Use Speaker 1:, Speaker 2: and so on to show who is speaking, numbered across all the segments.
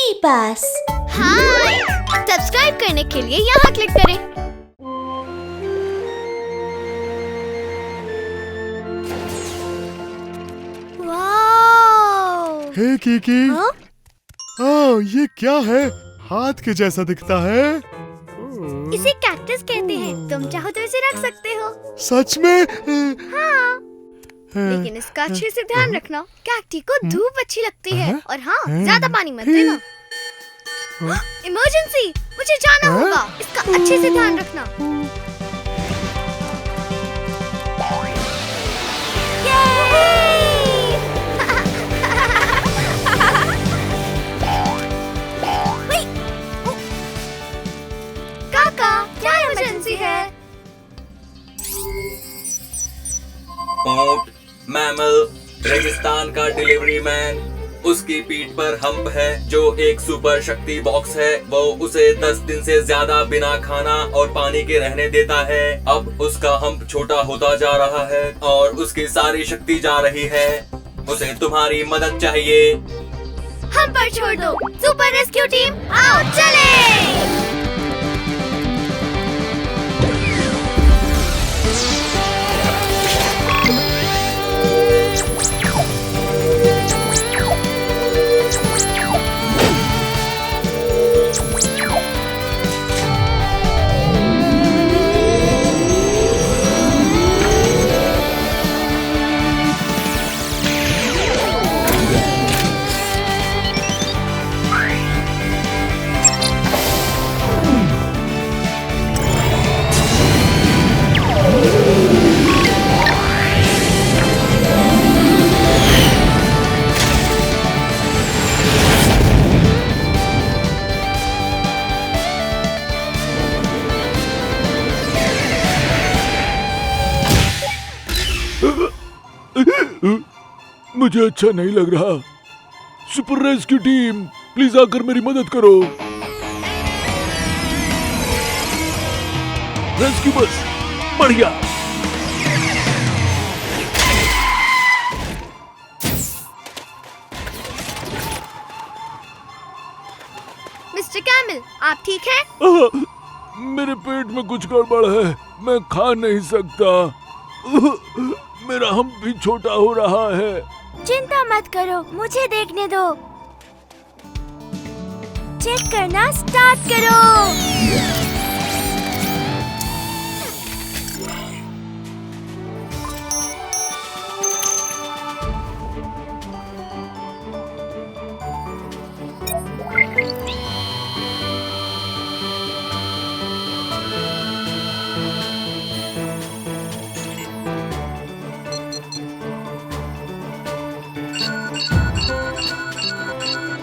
Speaker 1: Free pass.
Speaker 2: हाय, subscribe करने के लिए यहाँ क्लिक करें। वाव!
Speaker 3: हे कीकी,
Speaker 2: हाँ?
Speaker 3: ये क्या है? हाथ के जैसा दिखता है।
Speaker 2: इसे कैक्टस कहते हैं। तुम चाहो तो इसे रख सकते हो।
Speaker 3: सच में?
Speaker 2: हाँ, लेकिन इसका अच्छे से ध्यान रखना। कैक्टी को धूप अच्छी लगती है और हाँ, ज्यादा पानी मत देना। इमरजेंसी, मुझे जाना होगा। इसका अच्छे से ध्यान रखना। काका, क्या इमरजेंसी है?
Speaker 4: ऊंट, मैमल, रेगिस्तान का डिलीवरी मैन। उसकी पीठ पर हम्प है जो एक सुपर शक्ति बॉक्स है। वो उसे 10 दिन से ज्यादा बिना खाना और पानी के रहने देता है। अब उसका हम्प छोटा होता जा रहा है और उसकी सारी शक्ति जा रही है। उसे तुम्हारी मदद चाहिए।
Speaker 2: हम पर छोड़ दो। सुपर रेस्क्यू टीम, आओ चले।
Speaker 5: मुझे अच्छा नहीं लग रहा। सुपर रेस्क्यू टीम, प्लीज आकर मेरी मदद करो। रेस्क्यू बस, बढ़िया।
Speaker 2: मिस्टर कैमल, आप ठीक हैं?
Speaker 5: मेरे पेट में कुछ गड़बड़ है, मैं खा नहीं सकता। मेरा हम भी छोटा हो रहा है।
Speaker 2: चिंता मत करो, मुझे देखने दो। चेक करना स्टार्ट करो।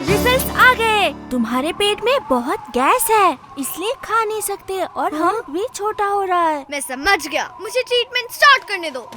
Speaker 2: रिजल्ट्स आ गए। तुम्हारे पेट में बहुत गैस है, इसलिए खा नहीं सकते और हम भी छोटा हो रहा है। मैं समझ गया, मुझे ट्रीटमेंट स्टार्ट करने दो।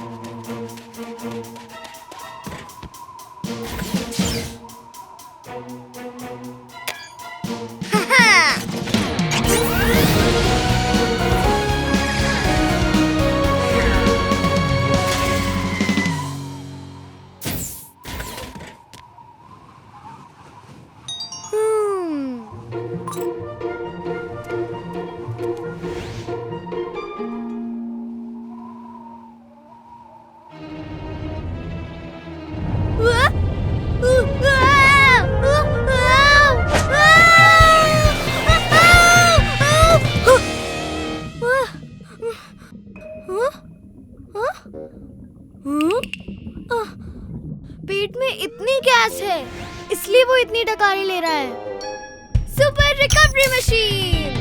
Speaker 2: पेट में इतनी गैस है, इसलिए वो इतनी डकारी ले रहा है। Super recovery machine.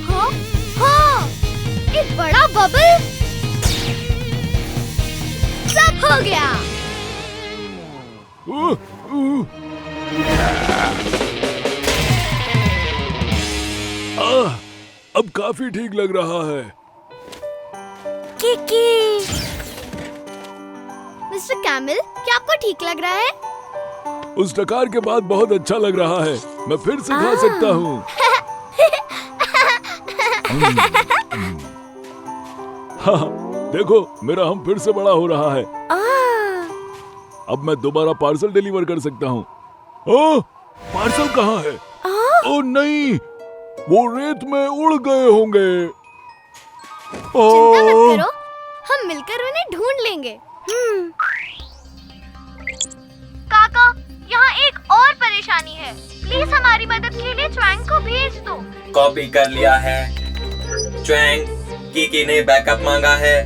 Speaker 2: हाँ, हाँ, एक बड़ा बबल। सब हो गया।
Speaker 5: अब काफी ठीक लग रहा है।
Speaker 2: किकी। मिस्टर कैमल, क्या आपको ठीक लग रहा है?
Speaker 5: उस डकार के बाद बहुत अच्छा लग रहा है। मैं फिर से खा सकता हूँ। हाँ, देखो मेरा हम फिर से बड़ा हो रहा है। अब मैं दोबारा पार्सल डिलीवर कर सकता हूँ। ओह, पार्सल कहाँ है? ओह नहीं, वो रेत में उड़ गए होंगे।
Speaker 2: चिंता मत करो, हम मिलकर उन्हें ढूंढ लेंगे। काका, यहाँ एक और परेशानी है। प्लीज हमारी मदद के लिए च्वांग को भेज दो।
Speaker 4: कॉपी कर लिया है। च्वांग, कीकी ने बैकअप मांगा है।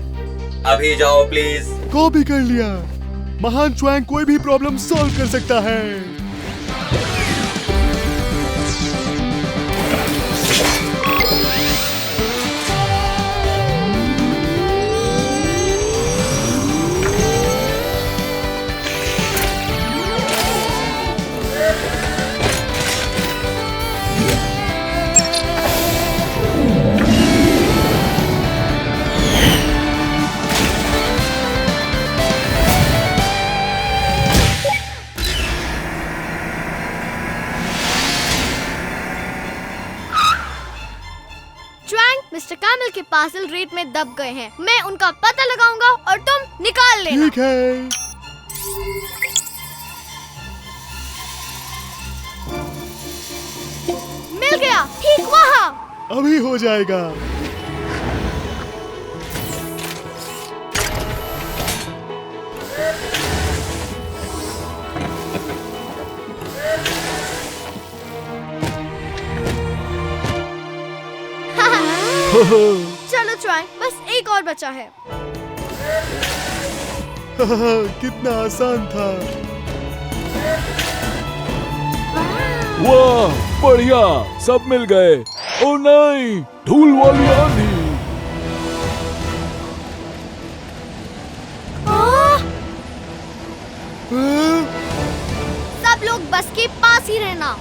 Speaker 4: अभी जाओ प्लीज।
Speaker 3: कॉपी कर लिया। महान च्वांग कोई भी प्रॉब्लम सॉल्व कर सकता है।
Speaker 2: मिस्टर कैमल के पार्सल रेत में दब गए हैं। मैं उनका पता लगाऊंगा और तुम निकाल लेना।
Speaker 3: ठीक है।
Speaker 2: मिल गया, ठीक वहाँ।
Speaker 3: अभी हो जाएगा।
Speaker 2: चलो च्वांग, बस एक और बचा है।
Speaker 3: कितना आसान था।
Speaker 5: वाह, बढ़िया, सब मिल गए। ओ नहीं, धूल वाली आंधी।
Speaker 2: सब लोग बस के पास ही रहना।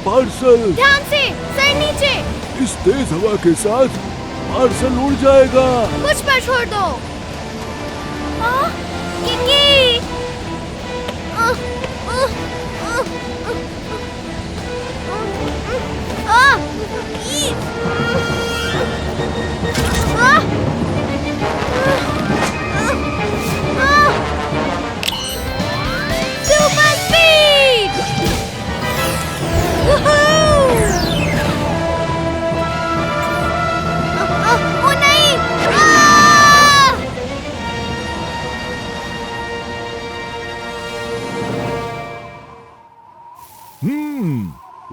Speaker 5: पार्सल।
Speaker 2: ध्यान से, सर नीचे।
Speaker 5: इस तेज हवा के साथ पार्सल उड़ जाएगा।
Speaker 2: मुझ पर छोड़ दो। किकी। Super speed. ओ नहीं।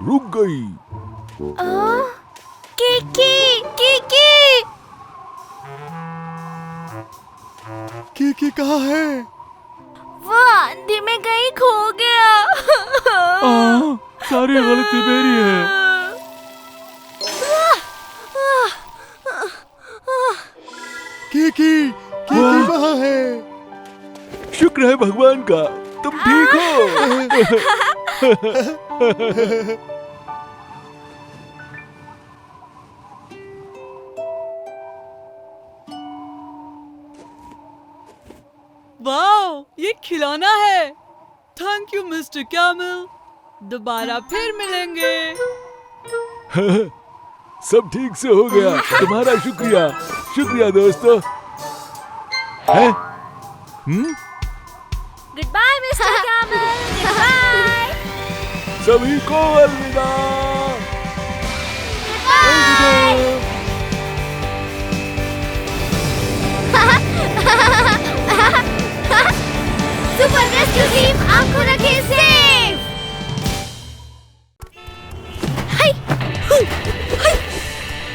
Speaker 5: रुक गई।
Speaker 2: Kiki, Kiki.
Speaker 3: कीकी कहाँ है?
Speaker 2: वो आंधी में कहीं खो गया।
Speaker 5: सारी गलती मेरी है।
Speaker 3: कीकी, कीकी कहाँ है?
Speaker 5: शुक्र है भगवान का, तुम ठीक हो।
Speaker 1: वाओ, ये खिलौना है। थैंक यू मिस्टर कैमल, दोबारा फिर मिलेंगे।
Speaker 5: सब ठीक से हो गया, तुम्हारा शुक्रिया। शुक्रिया दोस्तों।
Speaker 2: Good bye mister Camel. Bye.
Speaker 5: सभी को अलविदा।
Speaker 2: सुपर रेस्क्यू टीम आपको रखे सेफ।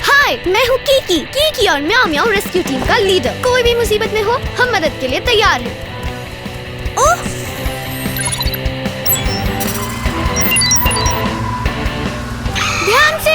Speaker 2: हाय, मैं हूँ कीकी। कीकी और म्याऊ म्याऊ रेस्क्यू टीम का लीडर। कोई भी मुसीबत में हो, हम मदद के लिए तैयार हैं। ओह! ध्यान से।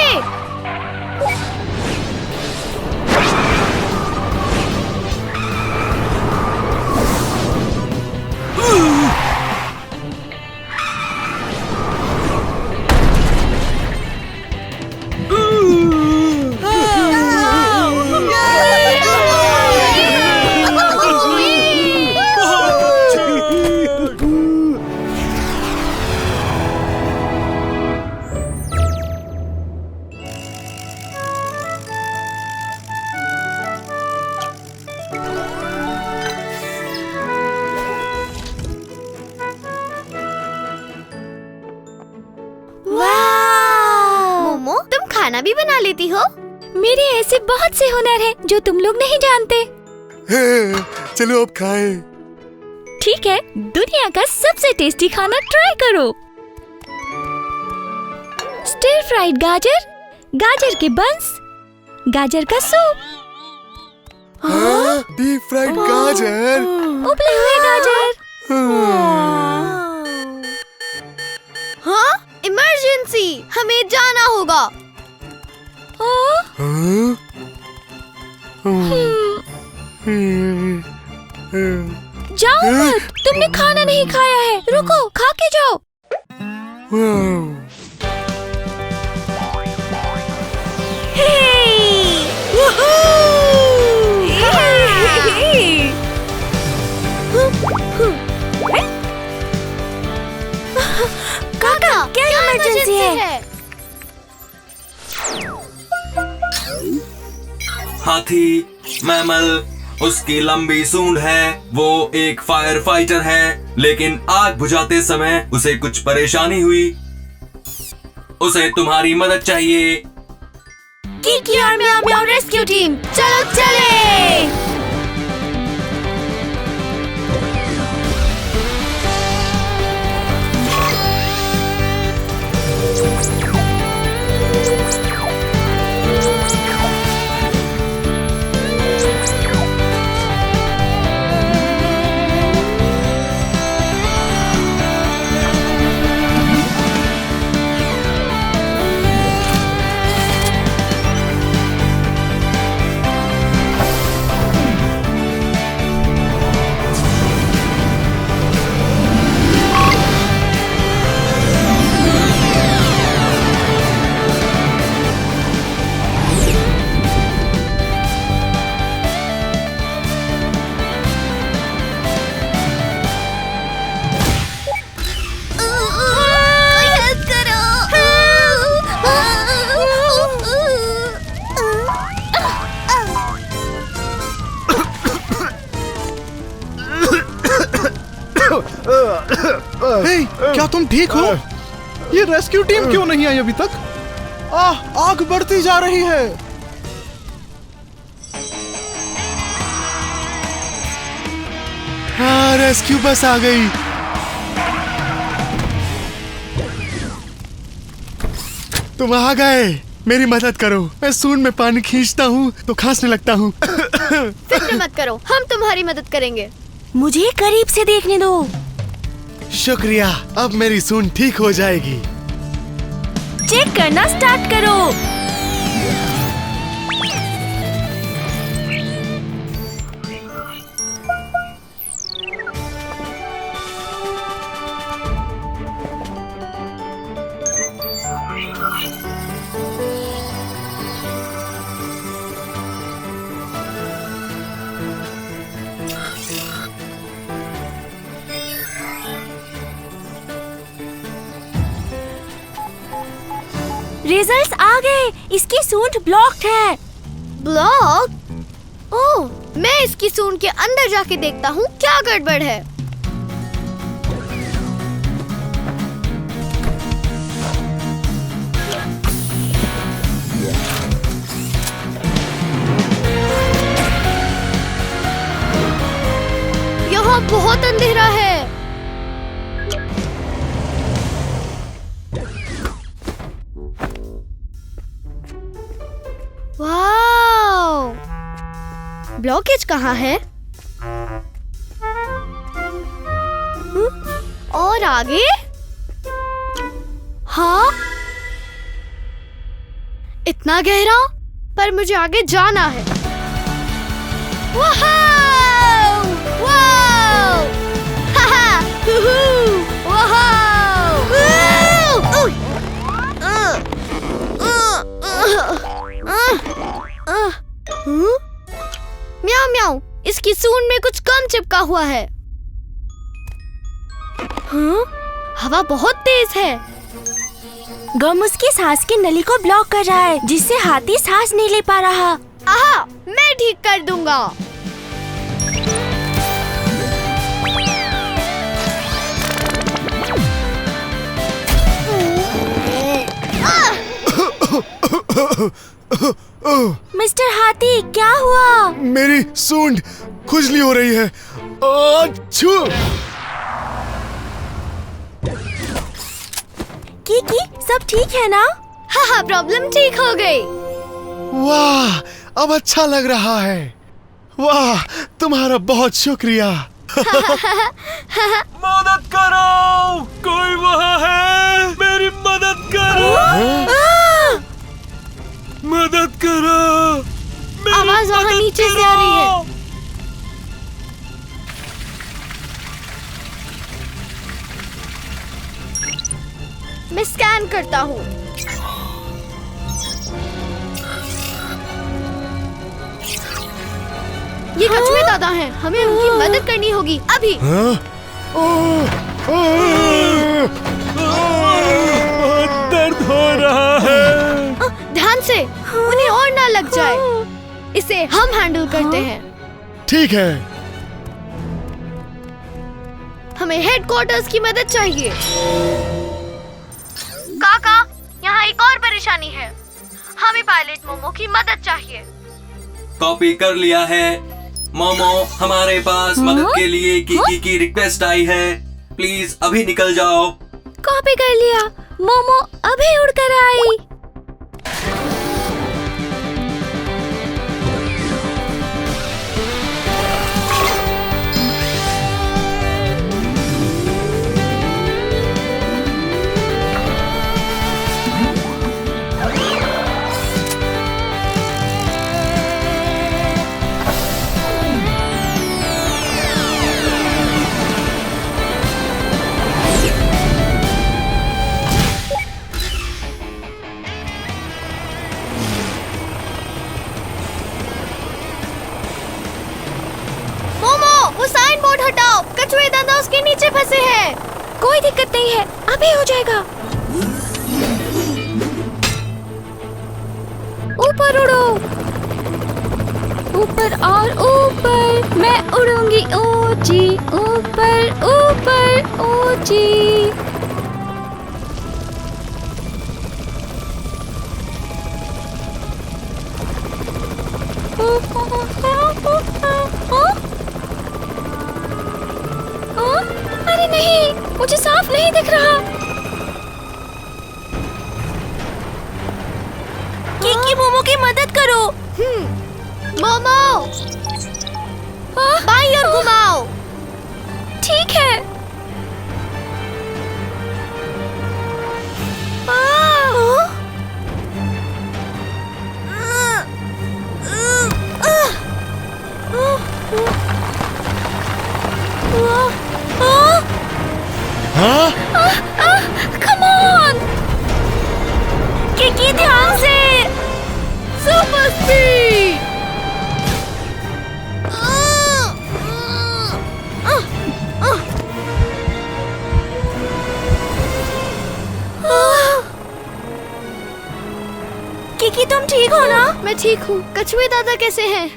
Speaker 2: भी बना लेती हो? मेरे ऐसे बहुत से हुनर हैं जो तुम लोग नहीं जानते।
Speaker 3: चलो अब खाएं।
Speaker 2: ठीक है, दुनिया का सबसे टेस्टी खाना ट्राई करो। स्टिर फ्राइड गाजर, गाजर के बंस, गाजर का सूप,
Speaker 3: डीप फ्राइड गाजर,
Speaker 2: उबले हुए गाजर। हाँ, इमरजेंसी, हमें जाना होगा। जाओ मत, तुमने खाना नहीं खाया है। रुको, खा के जाओ। काका, क्या इमरजेंसी है?
Speaker 4: हाथी, मैमल, उसकी लंबी सूंड है। वो एक फायर फाइटर है, लेकिन आग बुझाते समय उसे कुछ परेशानी हुई। उसे तुम्हारी मदद चाहिए।
Speaker 2: किकी और म्याओ म्याओ रेस्क्यू टीम, चलो चले।
Speaker 6: क्या तुम ठीक हो? ये रेस्क्यू टीम क्यों नहीं आई अभी तक? आग बढ़ती जा रही है।
Speaker 3: हाँ, रेस्क्यू बस आ गई। तुम आ गए, मेरी मदद करो। मैं सूंड में पानी खींचता हूँ तो खांसने लगता हूँ।
Speaker 2: फिक्र मत करो, हम तुम्हारी मदद करेंगे। मुझे करीब से देखने दो।
Speaker 3: शुक्रिया, अब मेरी सूंड ठीक हो जाएगी।
Speaker 2: चेक करना स्टार्ट करो। रिजल्ट्स आ गए। इसकी सूंड ब्लॉक्ड है। ब्लॉक? ओह, मैं इसकी सूंड के अंदर जाके देखता हूँ क्या गड़बड़ है। यहाँ बहुत अंधेरा है। वाओ! ब्लॉकेज कहाँ है? और आगे? हाँ? इतना गहरा? पर मुझे आगे जाना है। वाओ! वाओ! हाहा! हुहू! वाओ! म्याऊ म्याऊ, इसकी सूंड में कुछ कम चिपका हुआ है। हवा बहुत तेज है। गम उसकी सांस की नली को ब्लॉक कर रहा है, जिससे हाथी सांस नहीं ले पा रहा। आहा, मैं ठीक कर दूंगा। मिस्टर हाथी, क्या हुआ?
Speaker 3: मेरी सूंड खुजली हो रही है। अच्छू!
Speaker 2: की सब ठीक है ना? हाँ, प्रॉब्लम ठीक हो गई।
Speaker 3: वाह, अब अच्छा लग रहा है। वाह, तुम्हारा बहुत शुक्रिया।
Speaker 4: मदद करो, कोई वहाँ है, मेरी मदद करो, मदद करो,
Speaker 2: आवाज वहाँ नीचे से आ रही है। मैं स्कैन करता हूँ। ये कछुए दादा हैं, हमें उनकी मदद करनी होगी अभी।
Speaker 5: दर्द हो रहा है।
Speaker 2: ध्यान से, उन्हें और ना लग जाए। इसे हम हैंडल करते हैं।
Speaker 3: ठीक है।
Speaker 2: हमें हेडक्वार्टर्स की मदद चाहिए। काका, यहाँ एक और परेशानी है। हमें पायलट मोमो की मदद चाहिए।
Speaker 4: कॉपी कर लिया है। मोमो, हमारे पास मदद के लिए कीकी की रिक्वेस्ट आई है। प्लीज अभी निकल जाओ।
Speaker 2: कॉपी कर लिया। मोमो अभी उड़कर आई। कछुए दादा उसके नीचे फंसे हैं। कोई दिक्कत नहीं है, अभी हो जाएगा। ऊपर उड़ो, ऊपर और ऊपर। मैं उड़ूंगी ऊंची, ऊपर ऊपर ऊंची। अरे नहीं, मुझे साफ नहीं दिख रहा। कीकी, मोमो की मदद करो। मोमो, बाईं ओर घुमाओ। ठीक है। Come on! कीकी, ध्यान से। Super speed. कीकी, तुम ठीक हो ना? मैं ठीक हूँ। कछुए दादा कैसे हैं?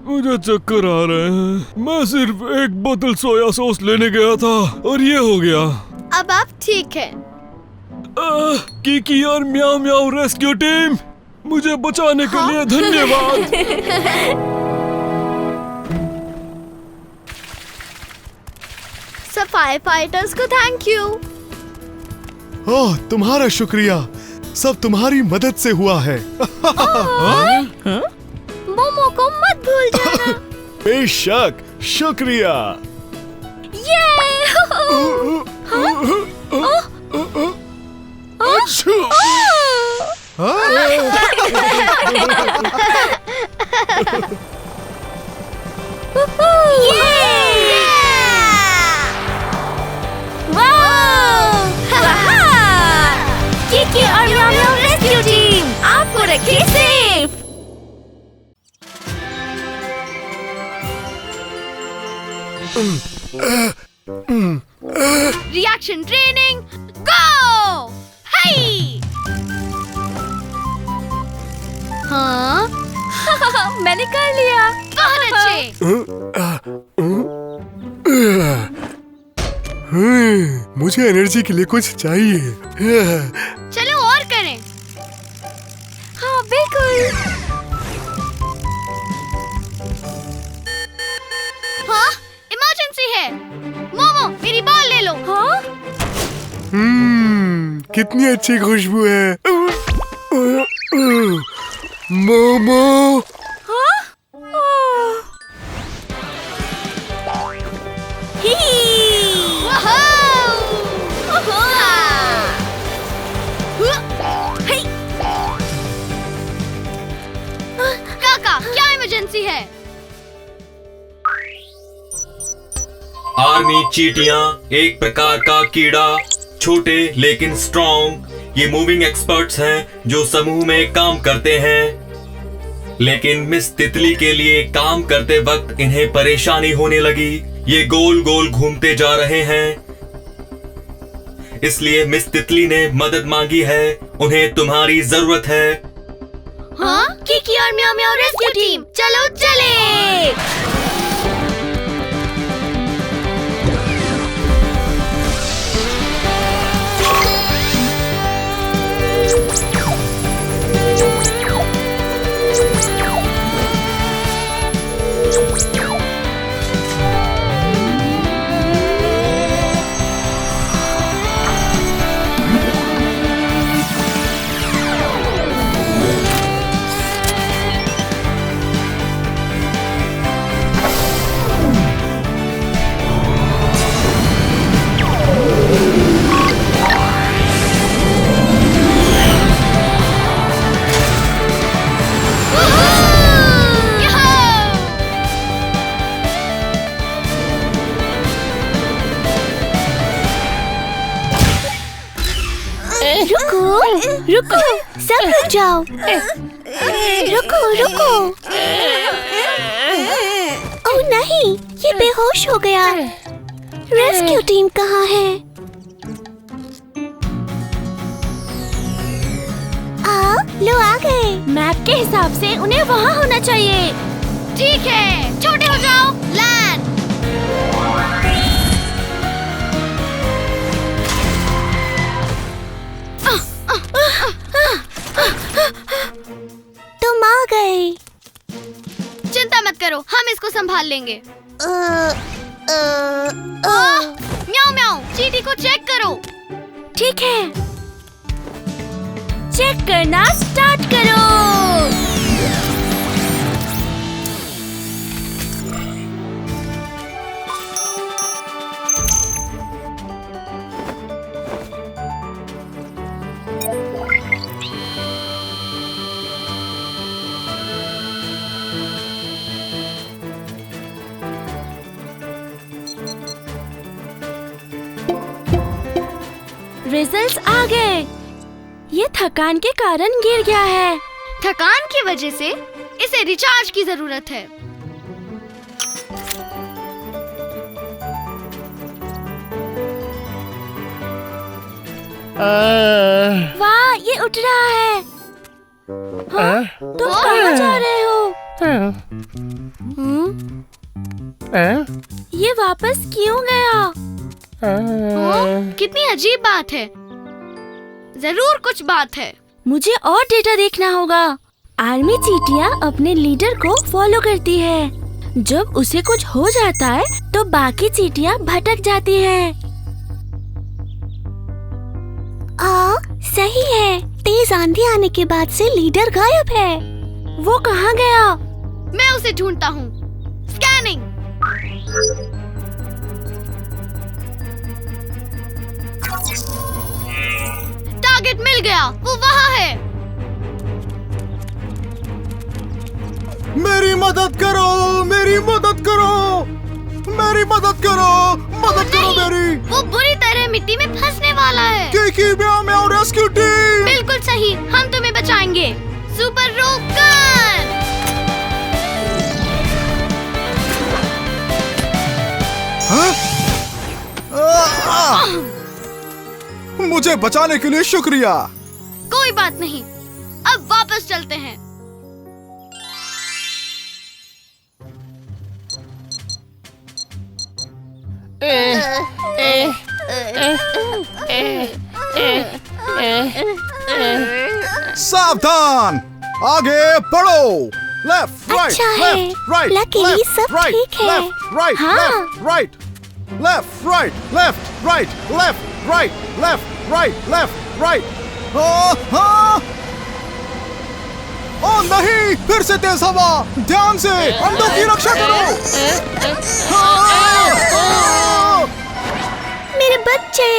Speaker 5: मुझे चक्कर आ रहे हैं। मैं सिर्फ एक बोतल सोया सॉस लेने गया था और ये हो गया।
Speaker 2: अब आप ठीक है।
Speaker 5: कीकी और म्याऊ म्याऊ रेस्क्यू टीम, मुझे बचाने के लिए धन्यवाद।
Speaker 2: सफाई फाइटर्स को थैंक यू।
Speaker 3: ओह, तुम्हारा शुक्रिया। सब तुम्हारी मदद से हुआ है।
Speaker 2: मोमो को मत भूल जाना।
Speaker 3: बेशक, शुक्रिया।
Speaker 2: कीकी और म्याऊ म्याऊ रेस्क्यू टीम आपको रखिए सेफ। रिएक्शन ट्रेनिंग गो। हाय। हाँ मैंने कर लिया। बहुत अच्छे।
Speaker 3: मुझे एनर्जी के लिए कुछ चाहिए।
Speaker 2: चलो और करें। हाँ बिल्कुल। हाँ इमरजेंसी है। मोमो मेरी बॉल ले लो। हाँ
Speaker 3: कितनी अच्छी खुशबू है। मोमो।
Speaker 2: काका क्या इमरजेंसी है?
Speaker 4: आर्मी चींटियां एक प्रकार का कीड़ा, छोटे लेकिन स्ट्रॉन्ग। ये मूविंग एक्सपर्ट्स हैं जो समूह में काम करते हैं। लेकिन मिस तितली के लिए काम करते वक्त इन्हें परेशानी होने लगी। ये गोल गोल घूमते जा रहे हैं, इसलिए मिस तितली ने मदद मांगी है। उन्हें तुम्हारी जरूरत है।
Speaker 2: हाँ किकी और म्याऊ म्याऊ रेस्क्यू टीम चलो चले। रुको सब रुक जाओ। रुको रुको। ओह नहीं ये बेहोश हो गया। रेस्क्यू टीम कहाँ है? लो आ गए। मैप के हिसाब से उन्हें वहाँ होना चाहिए। ठीक है छोटे हो जाओ। लैंड। तुम आ गए। चिंता मत करो हम इसको संभाल लेंगे। म्याऊ म्याऊ चींटी को चेक करो। ठीक है चेक करना स्टार्ट करो। रिजल्ट्स आ गए। ये थकान के कारण गिर गया है। थकान की वजह से इसे रिचार्ज की जरूरत है। वाह ये उठ रहा है। हाँ? तुम कहाँ जा रहे हो? ये वापस क्यों गया? कितनी अजीब बात है। जरूर कुछ बात है। मुझे और डेटा देखना होगा। आर्मी चींटियां अपने लीडर को फॉलो करती है। जब उसे कुछ हो जाता है तो बाकी चींटियां भटक जाती हैं। सही है। तेज आंधी आने के बाद से लीडर गायब है। वो कहाँ गया? मैं उसे ढूंढता हूँ। स्कैनिंग। टारगेट मिल गया। वो वहाँ है।
Speaker 3: मेरी मदद करो, मेरी मदद करो, मेरी मदद करो, मदद करो मेरी।
Speaker 2: वो बुरी तरह मिट्टी में फंसने वाला है।
Speaker 3: किकी म्याऊ म्याऊ रेस्क्यू टीम।
Speaker 2: बिल्कुल सही हम तुम्हें बचाएंगे। सुपर रोक गन।
Speaker 3: हाँ?
Speaker 6: मुझे बचाने के लिए शुक्रिया।
Speaker 2: कोई बात नहीं, अब वापस चलते हैं।
Speaker 6: सावधान, आगे बढ़ो। लेफ्ट राइट
Speaker 2: अच्छा है,
Speaker 6: लेफ्ट राइट
Speaker 2: luckily
Speaker 6: लेफ्ट
Speaker 2: सब
Speaker 6: राइट
Speaker 2: ठीक है।
Speaker 6: लेफ्ट राइट
Speaker 2: हाँ।
Speaker 6: Left right left right left right left right left right left right. ओ नहीं, फिर से तेज हवा। ध्यान से, अंडों की रक्षा करो।
Speaker 2: मेरे बच्चे।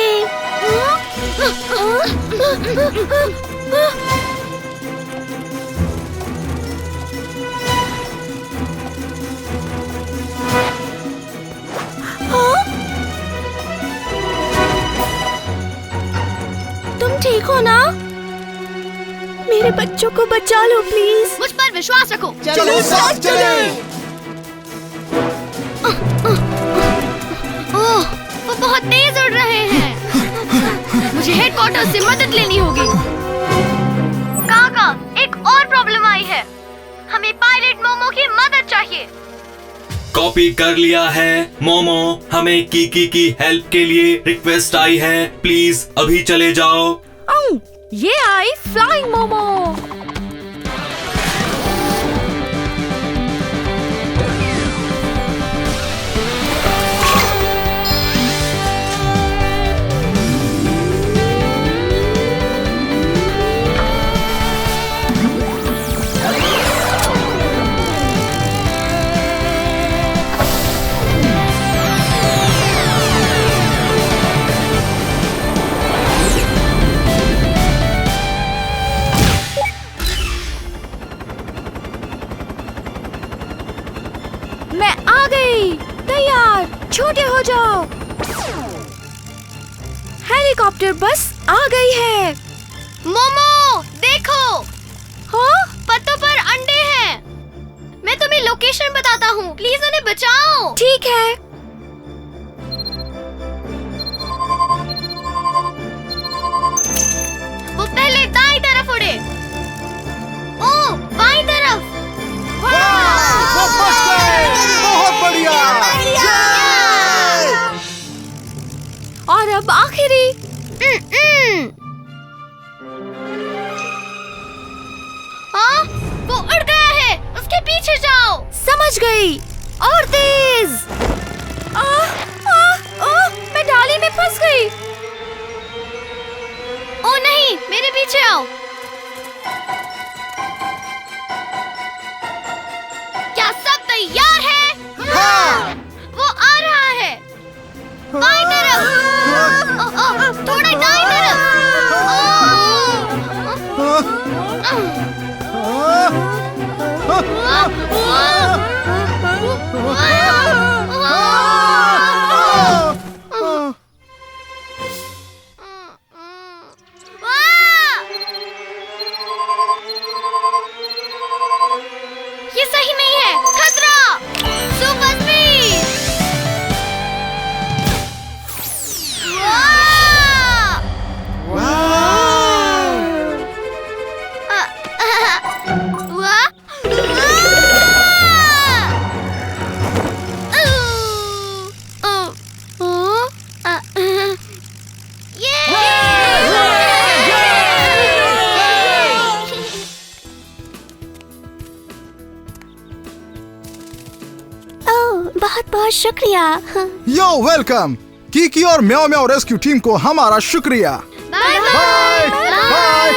Speaker 2: तुम ठीक हो ना? मेरे बच्चों को बचा लो प्लीज। मुझ पर विश्वास रखो।
Speaker 6: चलो साथ चलें।
Speaker 2: ओह, वो बहुत तेज उड़ रहे हैं। मुझे हेडक्वार्टर से मदद लेनी होगी। काका, एक और प्रॉब्लम आई है। हमें पायलट मोमो की मदद चाहिए।
Speaker 4: कॉपी कर लिया है मोमो। हमें कीकी की हेल्प के लिए रिक्वेस्ट आई है, प्लीज अभी चले जाओ।
Speaker 2: ये आई फ्लाइंग मोमो। मैं आ गई। तैयार, छोटे हो जाओ। हेलीकॉप्टर बस आ गई है। मोमो देखो। हाँ, पत्तों पर अंडे हैं। मैं तुम्हें लोकेशन बताता हूँ, प्लीज उन्हें बचाओ। ठीक है। वो पहले दाईं तरफ उड़े। ओ, बाईं तरफ।
Speaker 6: वो बच गए। बहुत बढ़िया।
Speaker 2: और अब आखिरी। हाँ, वो उड़ गया है। उसके पीछे जाओ। समझ गई। और तेज। मैं डाली में फंस गई। ओ नहीं, मेरे पीछे आओ। क्या सब तैयार है? हाँ। वो आ रहा है। बाईं तरफ। थोड़ा दाईं तरफ। ये सही नहीं है। खतरा। Super speed. बहुत बहुत शुक्रिया।
Speaker 6: यो वेलकम। कीकी और म्याओ म्याओ रेस्क्यू टीम को हमारा शुक्रिया।
Speaker 2: Bye
Speaker 6: bye bye.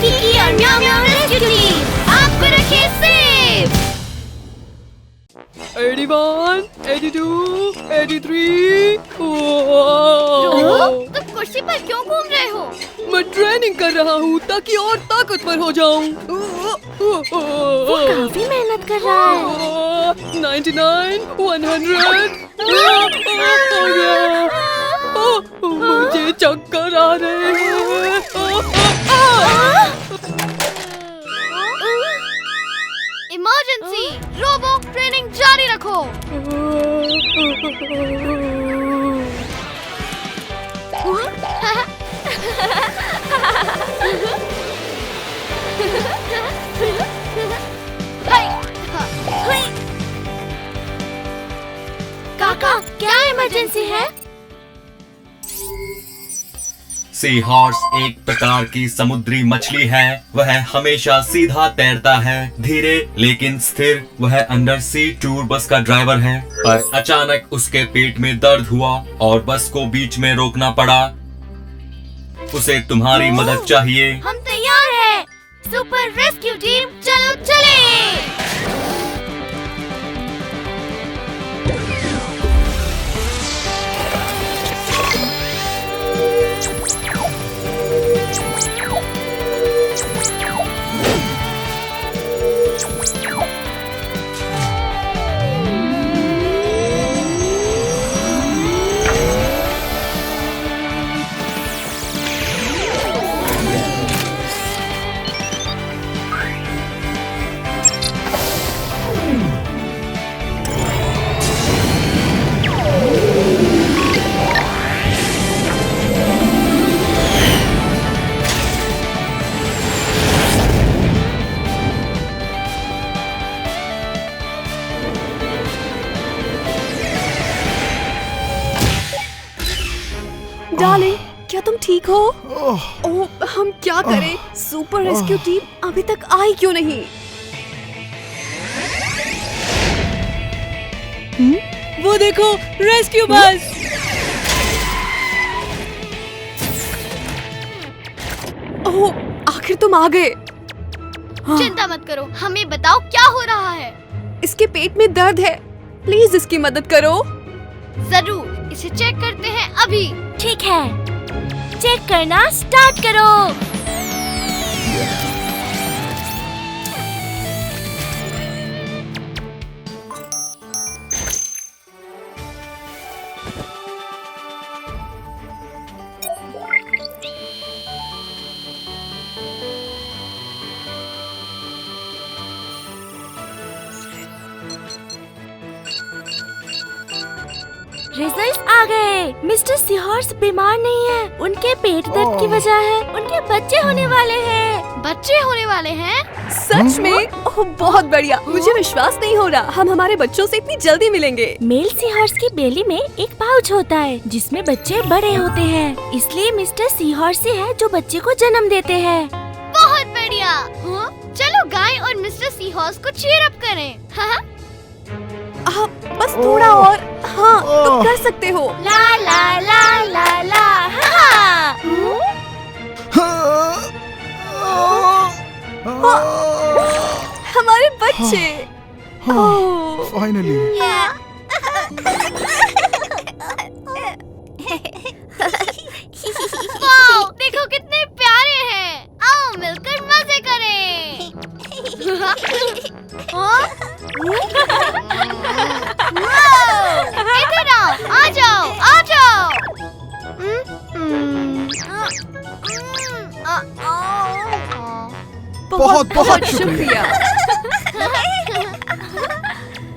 Speaker 2: कीकी और म्याओ म्याओ रेस्क्यू टीम आपको रखे सेफ।
Speaker 1: 81, 82, 83।
Speaker 2: तुम कुर्सी पर क्यों घूम रहे हो?
Speaker 1: मैं ट्रेनिंग कर रहा हूँ ताकि और ताकतवर हो जाऊँ।
Speaker 2: वो काफी मेहनत कर रहा है।
Speaker 1: 99, 100, हो गया। मुझे चक्कर आ रहे हैं।
Speaker 2: इमरजेंसी, रोबो ट्रेनिंग जारी रखो। काका, क्या इमरजेंसी है?
Speaker 4: सी हॉर्स एक प्रकार की समुद्री मछली है। वह हमेशा सीधा तैरता है, धीरे लेकिन स्थिर। वह अंडर सी टूर बस का ड्राइवर है, पर अचानक उसके पेट में दर्द हुआ और बस को बीच में रोकना पड़ा। उसे तुम्हारी मदद चाहिए।
Speaker 2: हम तैयार हैं। सुपर रेस्क्यू टीम, चलो चले।
Speaker 7: डार्लिंग, क्या तुम ठीक हो? ओह, हम क्या करें? सुपर रेस्क्यू टीम अभी तक आई क्यों नहीं?
Speaker 1: वो देखो, रेस्क्यू बस।
Speaker 7: ओह, आखिर तुम आ गए।
Speaker 2: चिंता मत करो, हमें बताओ क्या हो रहा है।
Speaker 7: इसके पेट में दर्द है, प्लीज इसकी मदद करो।
Speaker 2: जरूर, इसे चेक करते हैं अभी। ठीक है, चेक करना स्टार्ट करो। रिजल्ट्स आ गए। मिस्टर सीहॉर्स बीमार नहीं है, उनके पेट दर्द की वजह है उनके बच्चे होने वाले हैं। बच्चे होने वाले हैं?
Speaker 7: सच में? ओह, बहुत बढ़िया। मुझे विश्वास नहीं हो रहा, हम हमारे बच्चों से इतनी जल्दी मिलेंगे।
Speaker 2: मेल सीहॉर्स की बेली में एक पाउच होता है जिसमें बच्चे बड़े होते हैं, इसलिए मिस्टर सीहॉर्स ही है जो बच्चे को जन्म देते हैं। बहुत बढ़िया। चलो गाय और मिस्टर सीहॉर्स को चीयर अप करें।
Speaker 7: बस थोड़ा और। हाँ, तुम कर सकते हो।
Speaker 2: ला ला ला ला ला।
Speaker 7: हमारे बच्चे।
Speaker 6: फाइनली।
Speaker 2: वाओ, देखो कितने प्यारे हैं। आओ मिलकर मजे करें। इधर आओ, आ जाओ, आ जाओ।
Speaker 6: बहुत बहुत शुक्रिया।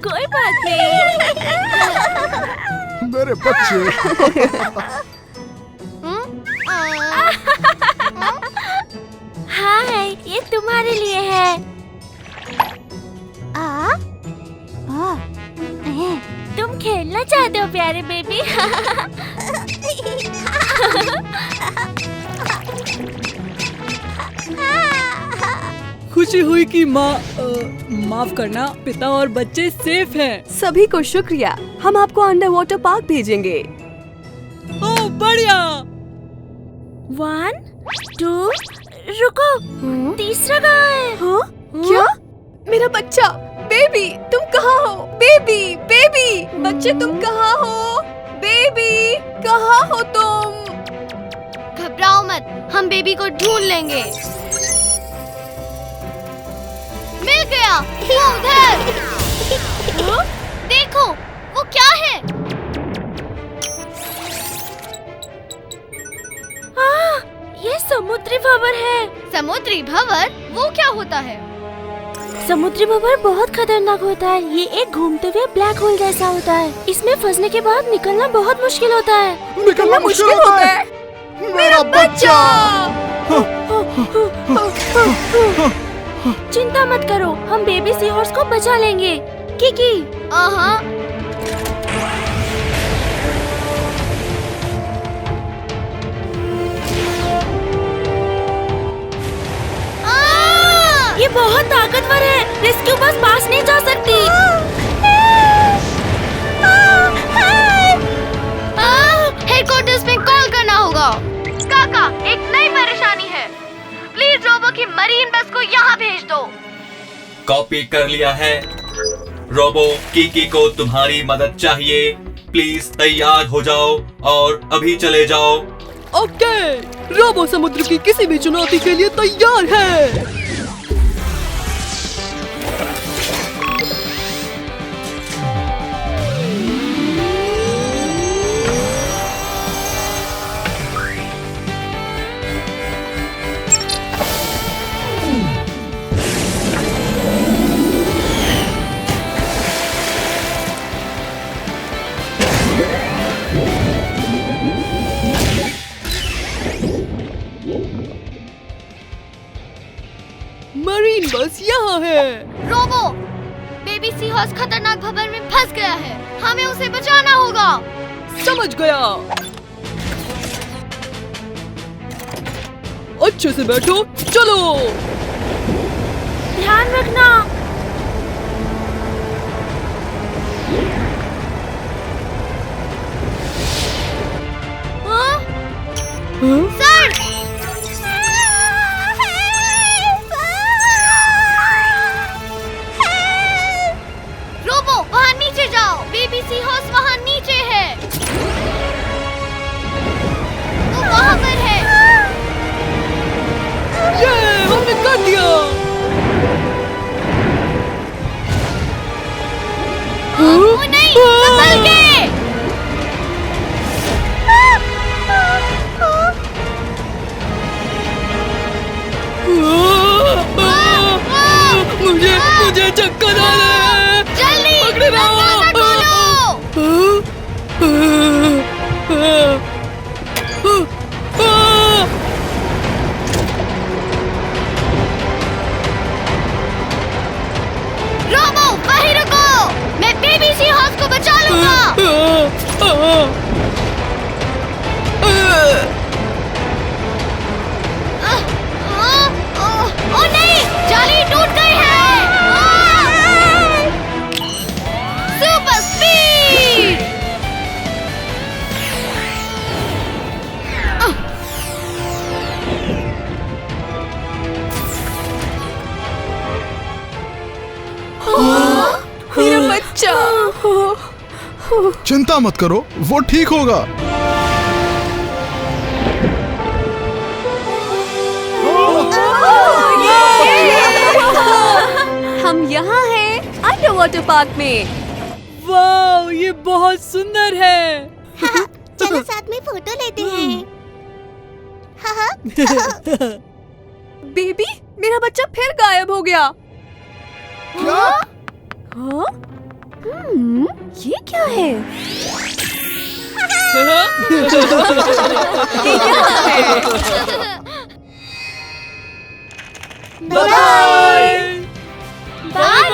Speaker 2: कोई बात नहीं।
Speaker 6: मेरे बच्चे।
Speaker 2: हाय, ये तुम्हारे लिए है। तुम खेलना चाहते हो प्यारे बेबी?
Speaker 1: खुशी हुई कि माफ करना, पिता और बच्चे सेफ हैं।
Speaker 7: सभी को शुक्रिया। हम आपको अंडर वाटर पार्क भेजेंगे।
Speaker 1: ओह बढ़िया।
Speaker 2: 1, 2, रुको, तीसरा कहाँ है?
Speaker 7: हाँ? क्या? मेरा बच्चा, बेबी, तुम कहाँ हो? बेबी, बेबी, बच्चे तुम कहाँ हो? बेबी, कहाँ हो तुम?
Speaker 2: घबराओ मत, हम बेबी को ढूंढ लेंगे। मिल गया। वो उधर। देखो, वो क्या है? ये समुद्री भंवर है। समुद्री भंवर? वो क्या होता है? समुद्री भंवर बहुत खतरनाक होता है। ये एक घूमते हुए ब्लैक होल जैसा होता है। इसमें फंसने के बाद निकलना बहुत मुश्किल होता है।
Speaker 6: निकलना मुश्किल होता है। मेरा बच्चा।
Speaker 2: चिंता मत करो, हम बेबी सी हॉर्स को बचा लेंगे। किकी। ये बहुत ताकतवर है। रेस्क्यू बस पास नहीं जा सकती। हेडक्वार्टर्स में कॉल करना होगा। काका, एक नई परेशानी है। प्लीज रोबो की मरीन बस को यहाँ भेज दो।
Speaker 4: कॉपी कर लिया है। रोबो, कीकी को तुम्हारी मदद चाहिए। प्लीज तैयार हो जाओ और अभी चले जाओ।
Speaker 1: ओके, रोबो समुद्र की किसी भी चुनौती के लिए तैयार है। मरीन बस यहाँ है।
Speaker 2: रोबो, बेबी सी हॉर्स खतरनाक भंवर में फंस गया है। हमें उसे बचाना होगा।
Speaker 1: समझ गया। अच्छे से बैठो, चलो।
Speaker 2: ध्यान रखना। सर! रोबो, वहाँ नीचे जाओ। बेबी सी हॉर्स वहाँ नीचे है। वो वहाँ पर है।
Speaker 1: ये हमने कर दिया।
Speaker 2: वो नहीं, संभल के।
Speaker 1: मुझे चक्कर आ रहा है।
Speaker 2: जल्दी
Speaker 1: पकड़े
Speaker 2: दरवाजा रोबो, वहीं रुको। मैं बेबी सी हॉर्स को बचा लूंगा। ओ नहीं, जाली टूट गई है। Super speed.
Speaker 7: मेरा बच्चा।
Speaker 6: चिंता मत करो, वो ठीक होगा।
Speaker 7: हम यहाँ हैं अंडर वाटर पार्क में।
Speaker 1: वाह, ये बहुत सुंदर है।
Speaker 2: चलो साथ में फोटो लेते हैं।
Speaker 7: बेबी, मेरा बच्चा फिर गायब हो गया।
Speaker 6: क्या?
Speaker 7: हाँ? ये क्या है?
Speaker 1: Bye.
Speaker 2: Bye.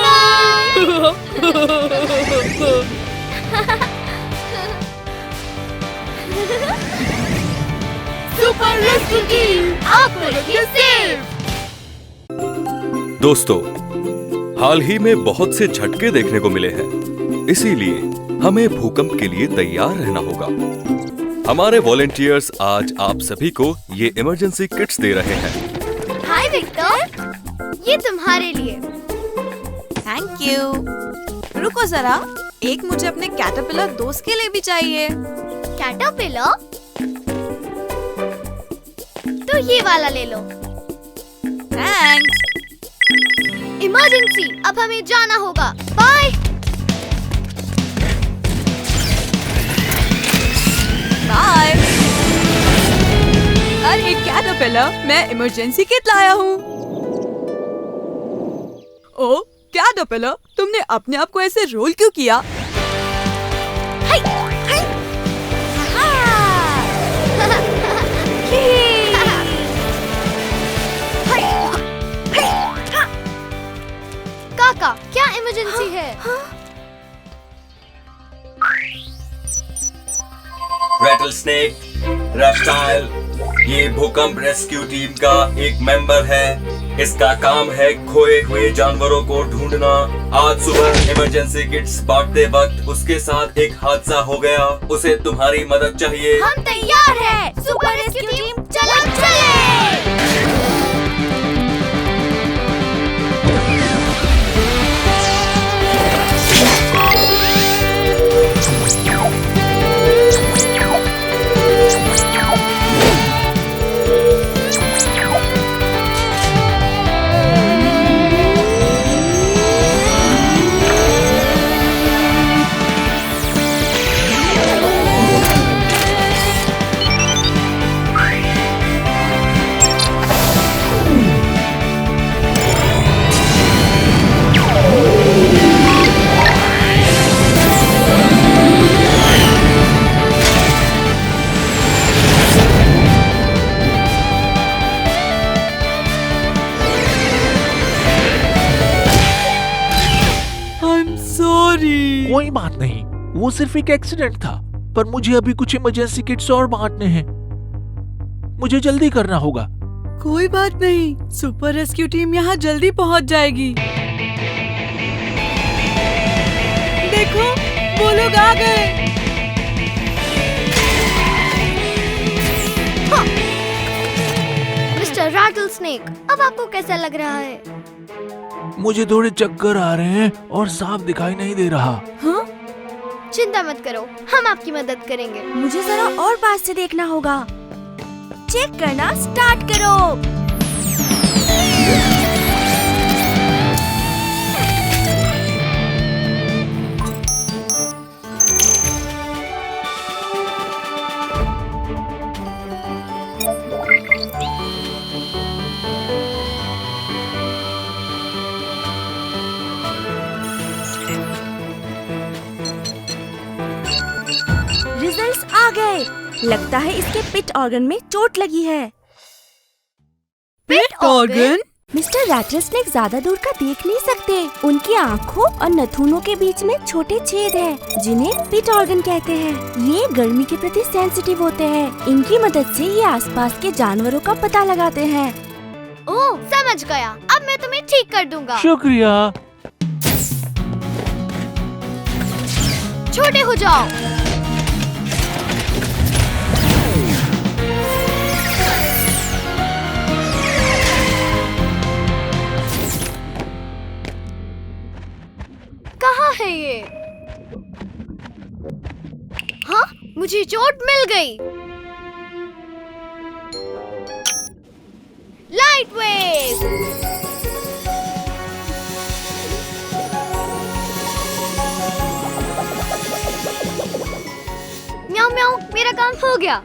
Speaker 1: Super rescue team,
Speaker 2: आपको रखिए सेफ।
Speaker 4: दोस्तों, हाल ही में बहुत से झटके देखने को मिले हैं। इसीलिए हमें भूकंप के लिए तैयार रहना होगा। हमारे वॉलेंटियर्स आज आप सभी को ये इमरजेंसी किट्स दे रहे हैं।
Speaker 2: हाय विक्टर, ये तुम्हारे लिए।
Speaker 7: Thank you. रुको जरा, एक मुझे अपने कैटरपिलर दोस्त के लिए भी चाहिए।
Speaker 2: कैटरपिलर? तो ये वाला ले लो।
Speaker 7: थैंक्स।
Speaker 2: इमरजेंसी, अब हमें जाना होगा। बाय।
Speaker 7: बाय। अरे कैटरपिलर, मैं इमरजेंसी किट लाया हूँ। ओ कैटरपिलर, तुमने अपने आप को ऐसे रोल क्यों किया?
Speaker 2: हाय, हाय। काका, क्या इमरजेंसी है?
Speaker 4: रैटल स्नेक, रेप्टाइल, ये भूकंप रेस्क्यू टीम का एक मेंबर है। इसका काम है खोए हुए जानवरों को ढूंढना। आज सुबह इमरजेंसी किट्स बांटते वक्त उसके साथ एक हादसा हो गया। उसे तुम्हारी मदद चाहिए।
Speaker 2: हम तैयार हैं। सुपर रेस्क्यू टीम, चलो चले।
Speaker 5: कोई बात नहीं, वो सिर्फ एक एक्सीडेंट था। पर मुझे अभी कुछ इमरजेंसी किट्स और बांटने हैं। मुझे जल्दी करना होगा।
Speaker 1: कोई बात नहीं, सुपर रेस्क्यू टीम यहाँ जल्दी पहुँच जाएगी। देखो, वो लोग आ गए।
Speaker 2: मिस्टर रैटल स्नेक, अब आपको कैसा लग रहा है?
Speaker 5: मुझे थोड़े चक्कर आ रहे हैं और साफ दिखाई नहीं दे रहा।
Speaker 2: हाँ? चिंता मत करो, हम आपकी मदद करेंगे। मुझे जरा और पास से देखना होगा। चेक करना स्टार्ट करो। रिजल्ट्स आ गए। लगता है इसके पिट ऑर्गन में चोट लगी है।
Speaker 1: पिट ऑर्गन?
Speaker 2: मिस्टर रैटल स्नेक ज्यादा दूर का देख नहीं सकते। उनकी आँखों और नथुनों के बीच में छोटे छेद हैं, जिन्हें पिट ऑर्गन कहते हैं। ये गर्मी के प्रति सेंसिटिव होते हैं। इनकी मदद से ये आसपास के जानवरों का पता लगाते हैं। ओह, समझ गया। अब मैं तुम्हें ठीक कर दूंगा।
Speaker 5: शुक्रिया।
Speaker 2: छोटे हो जाओ। कहाँ है ये? हाँ, मुझे चोट मिल गई। Light wave. म्याऊ म्याऊ, मेरा काम हो गया।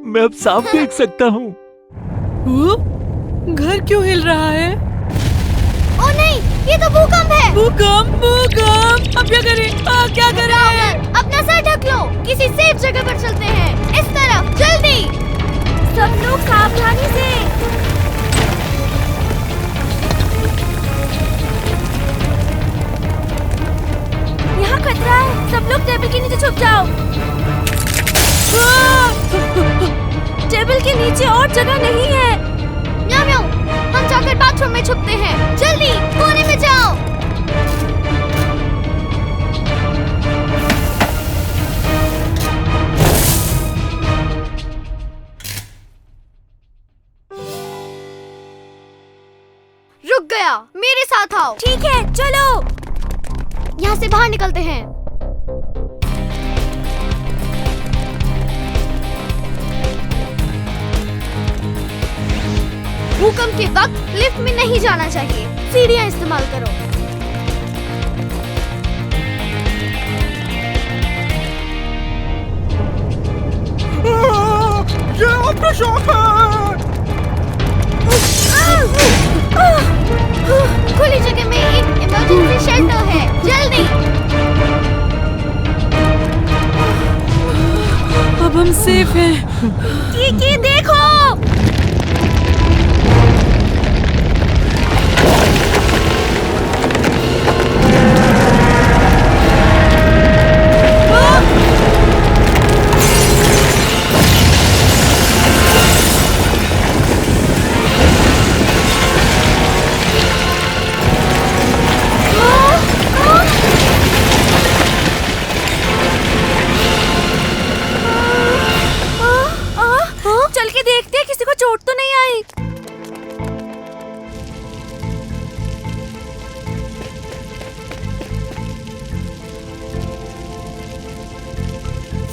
Speaker 5: मैं अब साफ देख सकता हूँ।
Speaker 1: घर क्यों हिल रहा है?
Speaker 2: ओ नहीं, ये तो भूकंप है।
Speaker 1: भूकंप, भूकंप! अब क्या करें? क्या करें?
Speaker 2: अपना सर ढक लो। किसी सेफ जगह पर चलते हैं। इस तरफ, जल्दी। सब लोग सावधानी से। यहाँ खतरा है। सब लोग टेबल के नीचे छुप जाओ। टेबल के नीचे और जगह नहीं है। म्याऊ म्याऊ, हम जाकर बाथरूम में छुपते हैं। जल्दी, कोने में जाओ। रुक गया, मेरे साथ आओ। ठीक है, चलो। यहाँ से बाहर निकलते हैं। भूकंप के वक्त लिफ्ट में नहीं जाना चाहिए, सीढ़ियाँ इस्तेमाल करो।
Speaker 6: ये आफ्टर शॉक है।
Speaker 2: खुली जगह में एक इमरजेंसी शेल्टर है, जल्दी।
Speaker 1: अब हम सेफ हैं।
Speaker 2: कीकी देखो। चल के देखते हैं किसी को चोट तो नहीं आई।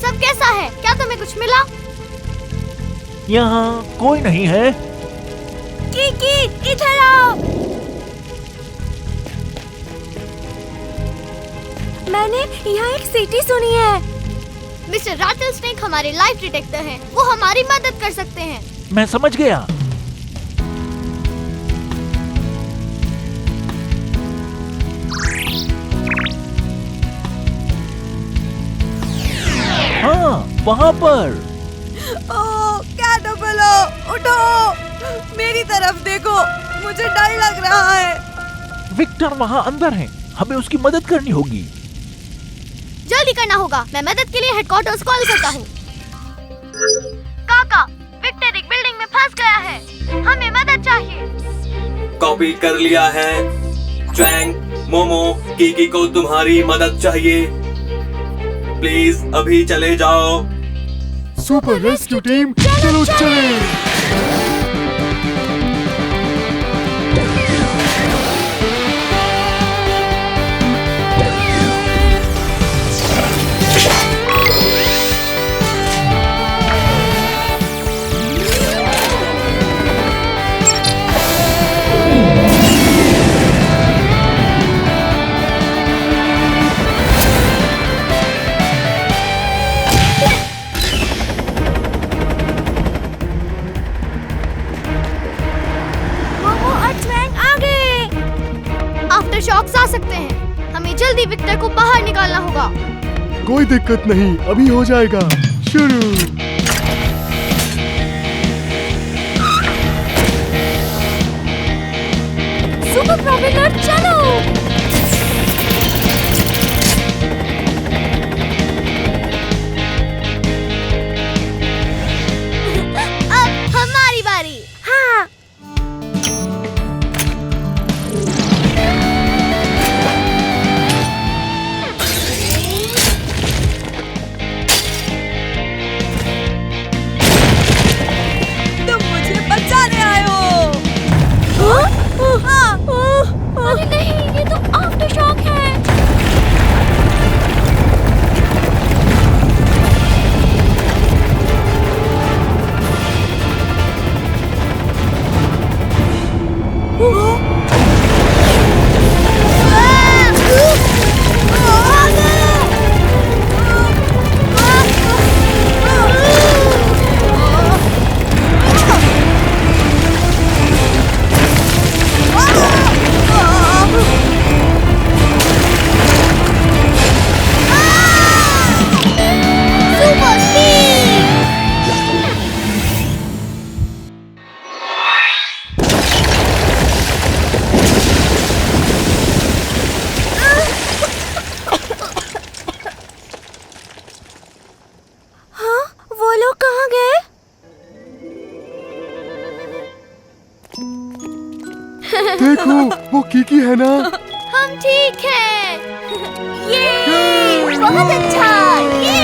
Speaker 2: सब कैसा है? क्या तुम्हें कुछ मिला?
Speaker 5: यहाँ कोई नहीं है।
Speaker 2: कीकी इधर आओ। मैंने यहाँ एक सीटी सुनी है। मिस्टर राटलस्नेक हमारे लाइफ डिटेक्टर हैं। वो हमारी मदद कर सकते हैं।
Speaker 5: मैं समझ गया। हाँ, वहाँ पर।
Speaker 7: ओह, कैटरपिलर, उठो, मेरी तरफ देखो, मुझे डर लग रहा है।
Speaker 5: विक्टर वहाँ अंदर है, हमें उसकी मदद करनी होगी।
Speaker 2: जल्दी करना होगा। मैं मदद के लिए हेडक्वार्टर्स कॉल करता हूँ। काका, विक्टर एक बिल्डिंग में फंस गया है, हमें मदद चाहिए।
Speaker 4: कॉपी कर लिया है। ट्रैंक, मोमो, कीकी को तुम्हारी मदद चाहिए। प्लीज अभी चले जाओ।
Speaker 3: सुपर रेस्क्यू टीम, चलो चले।
Speaker 2: शॉक्स आ सकते हैं। हमें जल्दी विक्टर को बाहर निकालना होगा।
Speaker 3: कोई दिक्कत नहीं, अभी हो जाएगा। शुरू।
Speaker 2: सुपर प्रोपेलर चलो। अब हमारी बारी। हाँ। अरे नहीं, ये तो आफ्टर शॉक है।
Speaker 3: देखो, वो कीकी है ना?
Speaker 2: हम ठीक हैं। ये बहुत अच्छा। ये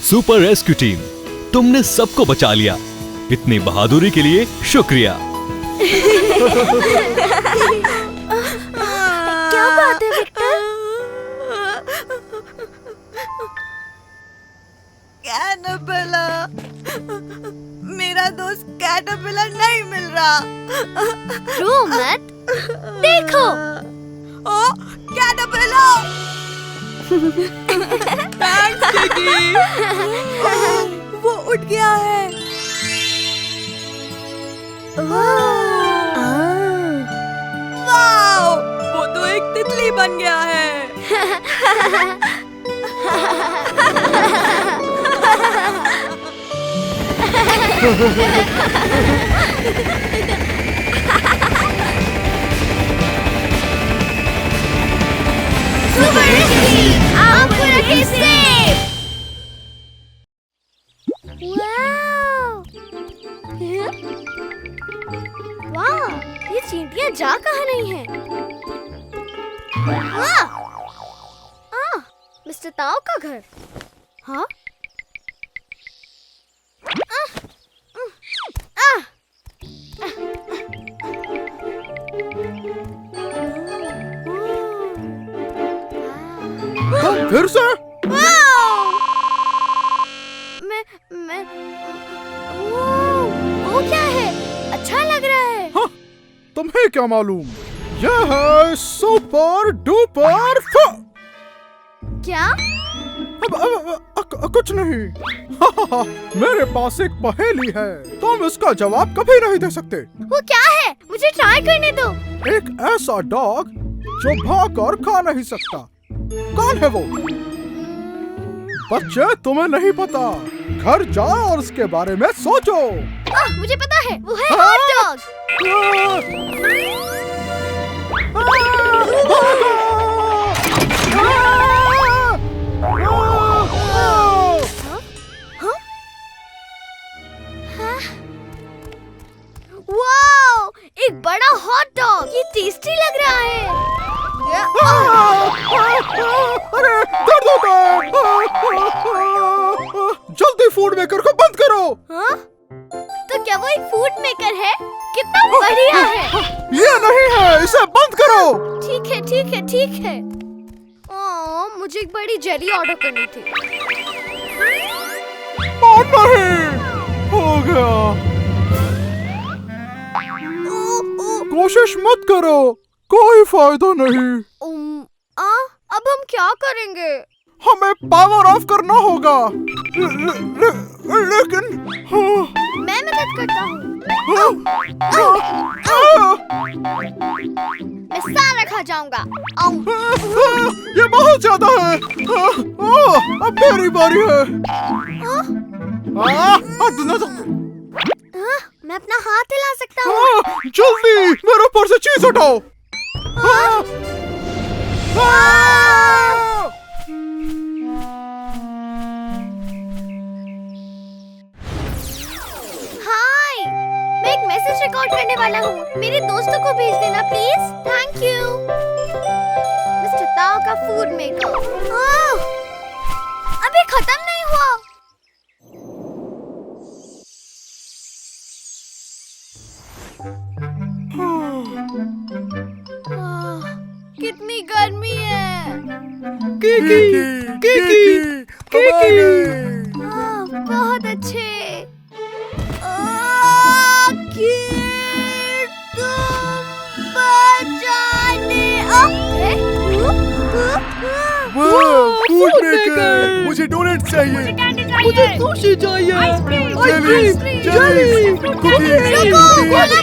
Speaker 8: सुपर रेस्क्यू टीम, तुमने सबको बचा लिया। इतनी बहादुरी के लिए शुक्रिया।
Speaker 2: क्या बात बात है विक्टर?
Speaker 7: कैटरपिलर, मेरा दोस्त कैटरपिलर नहीं मिल रहा।
Speaker 2: रो मत, देखो।
Speaker 7: ओ कैटरपिलर, थैंक्स किकी। वो उठ गया है। वाओ, वो तो एक तितली बन गया है।
Speaker 2: सुपर रेस्क्यू, आपको रखे सेफ। वाह, ये चींटियां जा कहाँ रही हैं? मिस्टर ताओ का घर। हाँ?
Speaker 6: फिर से?
Speaker 2: मैं वो क्या है? अच्छा लग रहा है।
Speaker 6: हाँ, तुम्हें क्या मालूम? यह है सुपर डुपर
Speaker 2: क्या?
Speaker 6: कुछ नहीं। मेरे पास एक पहेली है, तुम इसका जवाब कभी नहीं दे सकते।
Speaker 2: वो क्या है? मुझे ट्राई करने दो।
Speaker 6: एक ऐसा डॉग जो भाग और खा नहीं सकता, कौन है वो? बच्चे, तुम्हें नहीं पता, घर जाओ और उसके बारे में सोचो।
Speaker 2: मुझे पता है, वो है हॉट डॉग। वाओ, एक बड़ा हॉट डॉग। ये टेस्टी लग रहा है।
Speaker 6: अरे दर्द होता है। जल्दी फूड मेकर को बंद करो।
Speaker 2: हाँ? तो क्या वो एक फूड मेकर है? कितना बढ़िया है।
Speaker 6: ये नहीं है, इसे बंद करो।
Speaker 2: ठीक है, ठीक है, ठीक है। मुझे एक बड़ी जेली ऑर्डर करनी थी।
Speaker 6: नहीं, हो गया। कोशिश मत करो, कोई फायदा नहीं।
Speaker 2: अब हम क्या करेंगे?
Speaker 6: हमें पावर ऑफ करना होगा। लेकिन
Speaker 2: मैं मदद करता हूँ। मैं सारा खा जाऊंगा।
Speaker 6: ये बहुत ज्यादा है। अब मेरी बारी है।
Speaker 2: मैं अपना हाथ हिला सकता हूँ।
Speaker 6: जल्दी मेरे ऊपर से चीज हटाओ।
Speaker 2: हाय, मैं एक मैसेज रिकॉर्ड करने वाला हूँ। मेरे दोस्तों को भेज देना प्लीज। Thank you. मिस्टर ताओ का फूड मेकर। अभी खत्म नहीं हुआ। कितनी गर्मी है। बहुत अच्छे।
Speaker 6: फूड मेकर, मुझे डोनेट चाहिए।
Speaker 1: मुझे सुशी चाहिए।
Speaker 6: जेली, जेली, कुकी,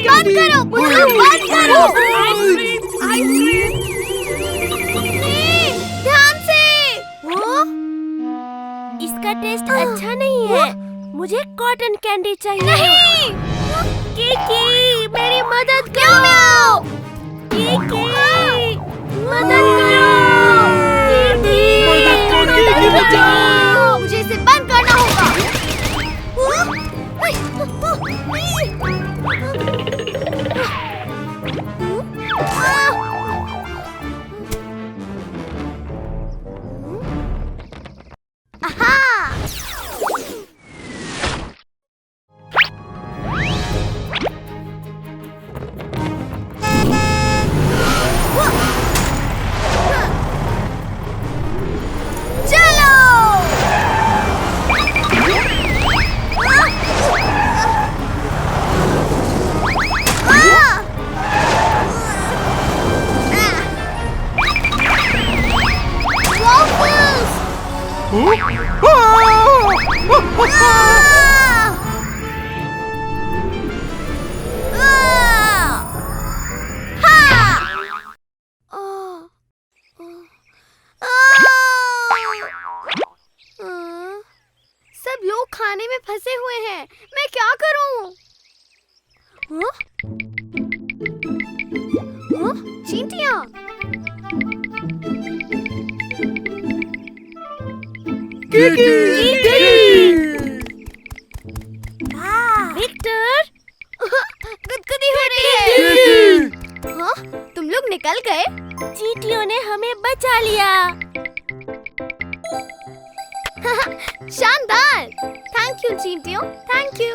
Speaker 2: बंद करो, बंद करो। ध्यान से। इसका टेस्ट अच्छा नहीं है। मुझे कॉटन कैंडी चाहिए। नहीं। कीकी, मेरी मदद करो। कीकी, मदद करो। कीकी, बचाओ। मुझे इसे बंद करना होगा। सब लोग खाने में फंसे हुए हैं, मैं क्या करूं? चींटियां। विक्टर, गुदगुदी हो रही है। हाँ, तुम लोग निकल गए? चींटियों ने हमें बचा लिया। शानदार, थैंक यू चींटियों, थैंक यू।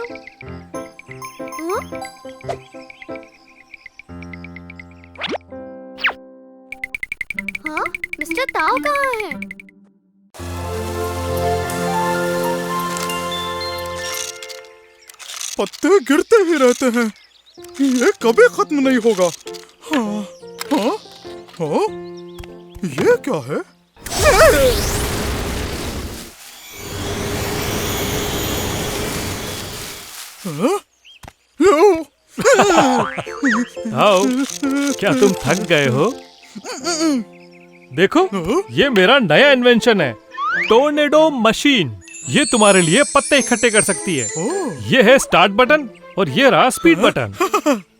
Speaker 2: हाँ, मिस्टर ताओ कहाँ है?
Speaker 6: पत्ते गिरते ही रहते हैं, ये कभी खत्म नहीं होगा। हाँ, हाँ, हाँ, ये क्या है?
Speaker 9: आओ, क्या तुम थक गए हो? देखो, ये मेरा नया इन्वेंशन है, टोर्नेडो मशीन। ये तुम्हारे लिए पत्ते इकट्ठे कर सकती है। ये है स्टार्ट बटन और ये रहा स्पीड बटन।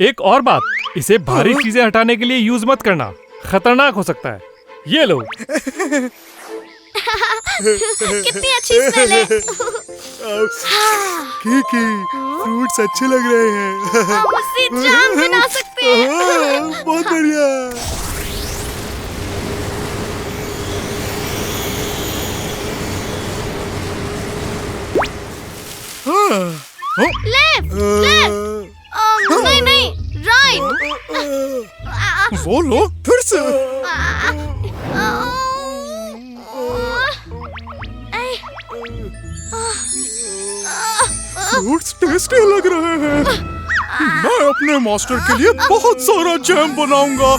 Speaker 9: एक और बात, इसे भारी चीजें हटाने के लिए यूज मत करना, खतरनाक हो सकता है। ये लो।
Speaker 2: कितनी अच्छी स्मेल है।
Speaker 3: कीकी, फ्रूट्स अच्छे लग रहे हैं।
Speaker 2: हम उससे जैम बना सकते हैं।
Speaker 3: बहुत बढ़िया।
Speaker 2: Left, left. नहीं नहीं, राइट।
Speaker 6: वो लोग फिर से। फ्रूट्स टेस्टी लग रहे हैं। मैं अपने मास्टर के लिए बहुत सारा जैम बनाऊंगा।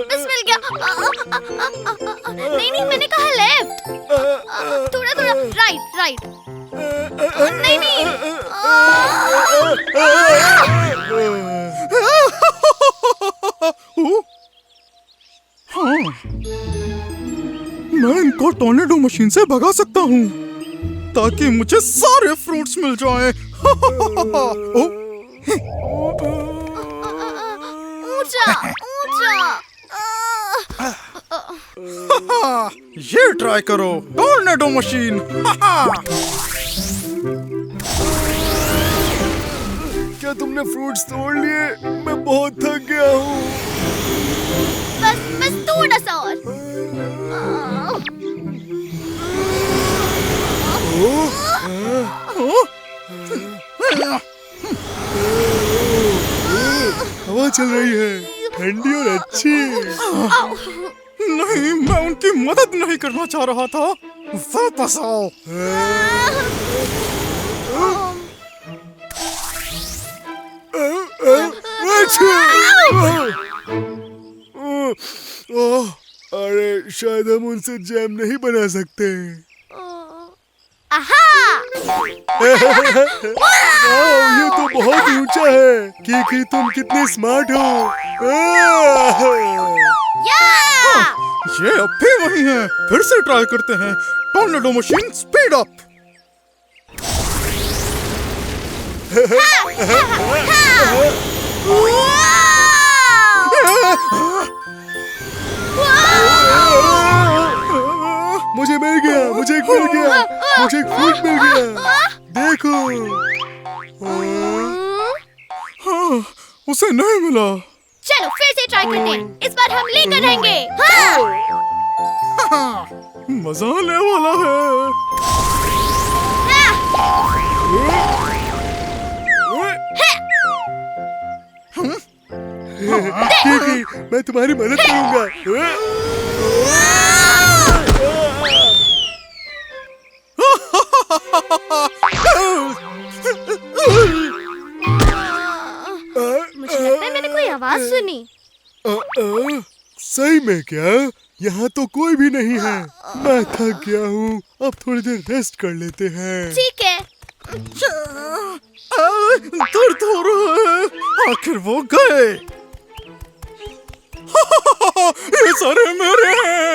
Speaker 2: बस मिल गया। नहीं नहीं, मैंने कहा लेफ्ट। थोड़ा थोड़ा राइट, राइट। नहीं नहीं।
Speaker 6: मैं इनको टोर्नेडो मशीन से भगा सकता हूँ ताकि मुझे सारे फ्रूट्स मिल जाएं।
Speaker 2: ऊंचा, ऊंचा।
Speaker 6: ये ट्राई करो, टोर्नेडो मशीन।
Speaker 3: क्या तुमने फ्रूट्स तोड़ लिए? मैं बहुत थक गया हूँ।
Speaker 2: बस बस थोड़ा सा और।
Speaker 3: हवा चल रही है, ठंडी और अच्छी।
Speaker 6: नहीं, मैं उनकी मदद नहीं करना चाह रहा था। वापस आओ।
Speaker 3: अरे, शायद हम उनसे जैम नहीं बना सकते। ये तो बहुत ऊंचा है। कीकी, तुम कितनी स्मार्ट हो।
Speaker 6: ये अब भी वही है। फिर से ट्राई करते हैं, टोर्नेडो मशीन स्पीड अप।
Speaker 3: मुझे मिल गया, मुझे एक मिल गया, मुझे एक फ्रूट मिल गया। देखो।
Speaker 6: हाँ, उसे नहीं मिला।
Speaker 2: चलो फिर से ट्राई करते हैं, इस बार हम लेकर रहेंगे।
Speaker 6: मजा आने वाला है।
Speaker 3: कीकी, मैं तुम्हारी मदद करूंगा।
Speaker 2: मुझे लगता है मैंने कोई आवाज सुनी।
Speaker 3: सही में क्या?
Speaker 6: यहाँ तो कोई भी नहीं है। मैं थक गया हूँ, अब थोड़ी देर रेस्ट कर लेते हैं।
Speaker 2: ठीक है।
Speaker 6: दर्द हो रहा है। आखिर वो गए। ये सारे मेरे हैं।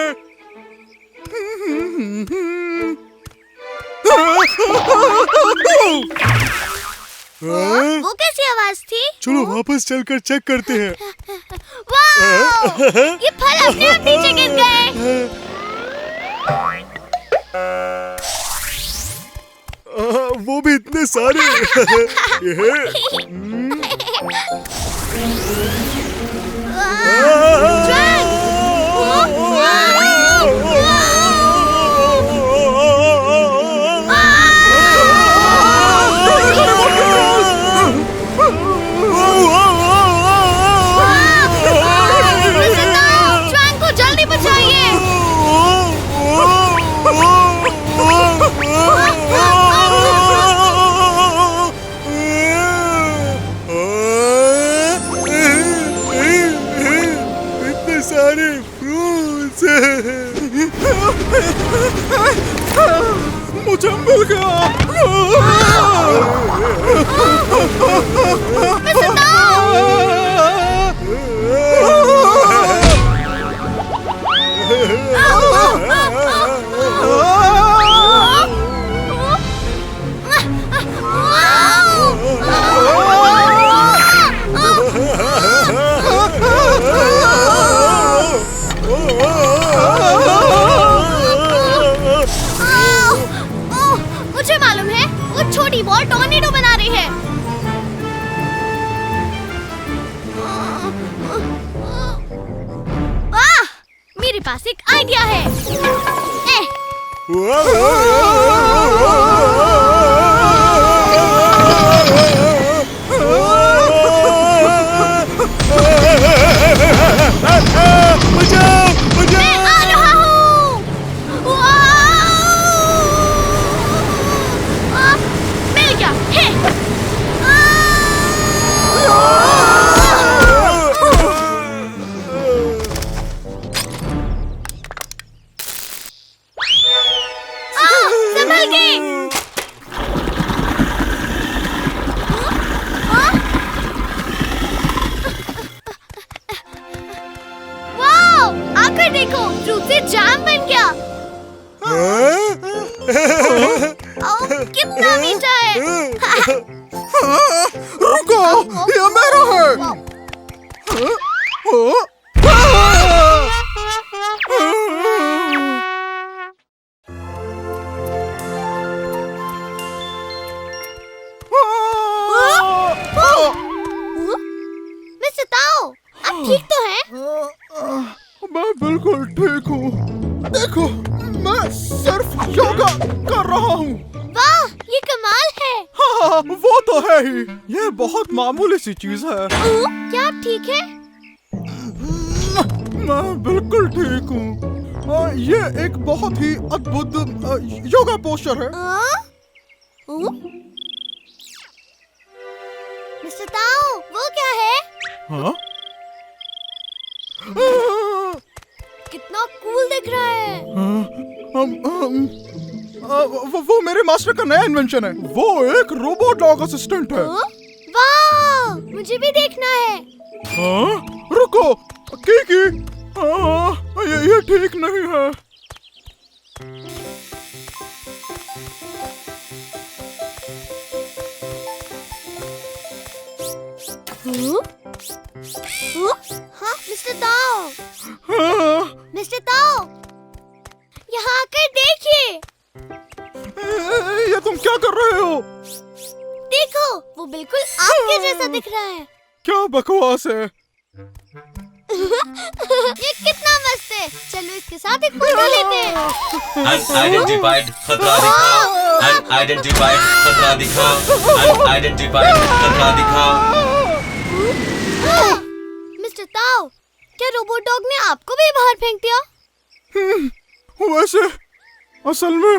Speaker 2: वो कैसी आवाज थी?
Speaker 6: चलो वापस चलकर चेक करते हैं।
Speaker 2: वाह! ये फल अपने आप नीचे गिर गए।
Speaker 6: वो भी इतने सारे।
Speaker 2: ज्वांग को जल्दी बचाइए।
Speaker 6: इतने सारे फ्रूट्स। मुझे मिल गया।
Speaker 2: मुझे मालूम है, वो छोटी बॉल टॉर्नेडो बना रही है। मेरे पास एक आइडिया है। मैं आ रहा हूँ। मिल गया। संभल के। वाओ! आकर देखो, फ्रूट से जैम बन गया। कितना मीठा है।
Speaker 6: रुको, ये मेरा है।
Speaker 2: मिस्टर ताओ, आप ठीक तो हैं?
Speaker 6: मैं बिल्कुल ठीक हूँ। देखो, मैं सिर्फ योगा कर रहा हूँ।
Speaker 2: वाह, ये कमाल है।
Speaker 6: हाँ, वो तो है ही। ये बहुत मामूली सी चीज है।
Speaker 2: क्या आप ठीक हैं?
Speaker 6: मैं बिल्कुल ठीक हूँ। ये एक बहुत ही अद्भुत योगा पोस्चर है।
Speaker 2: मिस्टर ताओ, वो क्या है?
Speaker 6: हाँ?
Speaker 2: कितना कूल दिख रहा है।
Speaker 6: वो मेरे मास्टर का नया इन्वेंशन है। वो एक रोबोट डॉग असिस्टेंट है।
Speaker 2: वाह, मुझे भी देखना है।
Speaker 6: हाँ? रुको, कीकी, ये ठीक नहीं है।
Speaker 2: हाँ, मिस्टर ताओ। मिस्टर ताओ, यहाँ आकर देखिए।
Speaker 6: ये तुम क्या कर रहे हो?
Speaker 2: देखो, वो बिल्कुल आपके जैसा दिख रहा है।
Speaker 6: क्या बकवास है।
Speaker 2: ये कितना मस्त है। चलो इसके साथ एक फोटो लेते हैं।
Speaker 4: अनआइडेंटिफाइड खतरा दिखा। अनआइडेंटिफाइड खतरा दिखा। अनआइडेंटिफाइड खतरा दिखा।
Speaker 2: मिस्टर ताओ, क्या रोबोट डॉग ने आपको भी बाहर फेंक दिया?
Speaker 6: वैसे असल में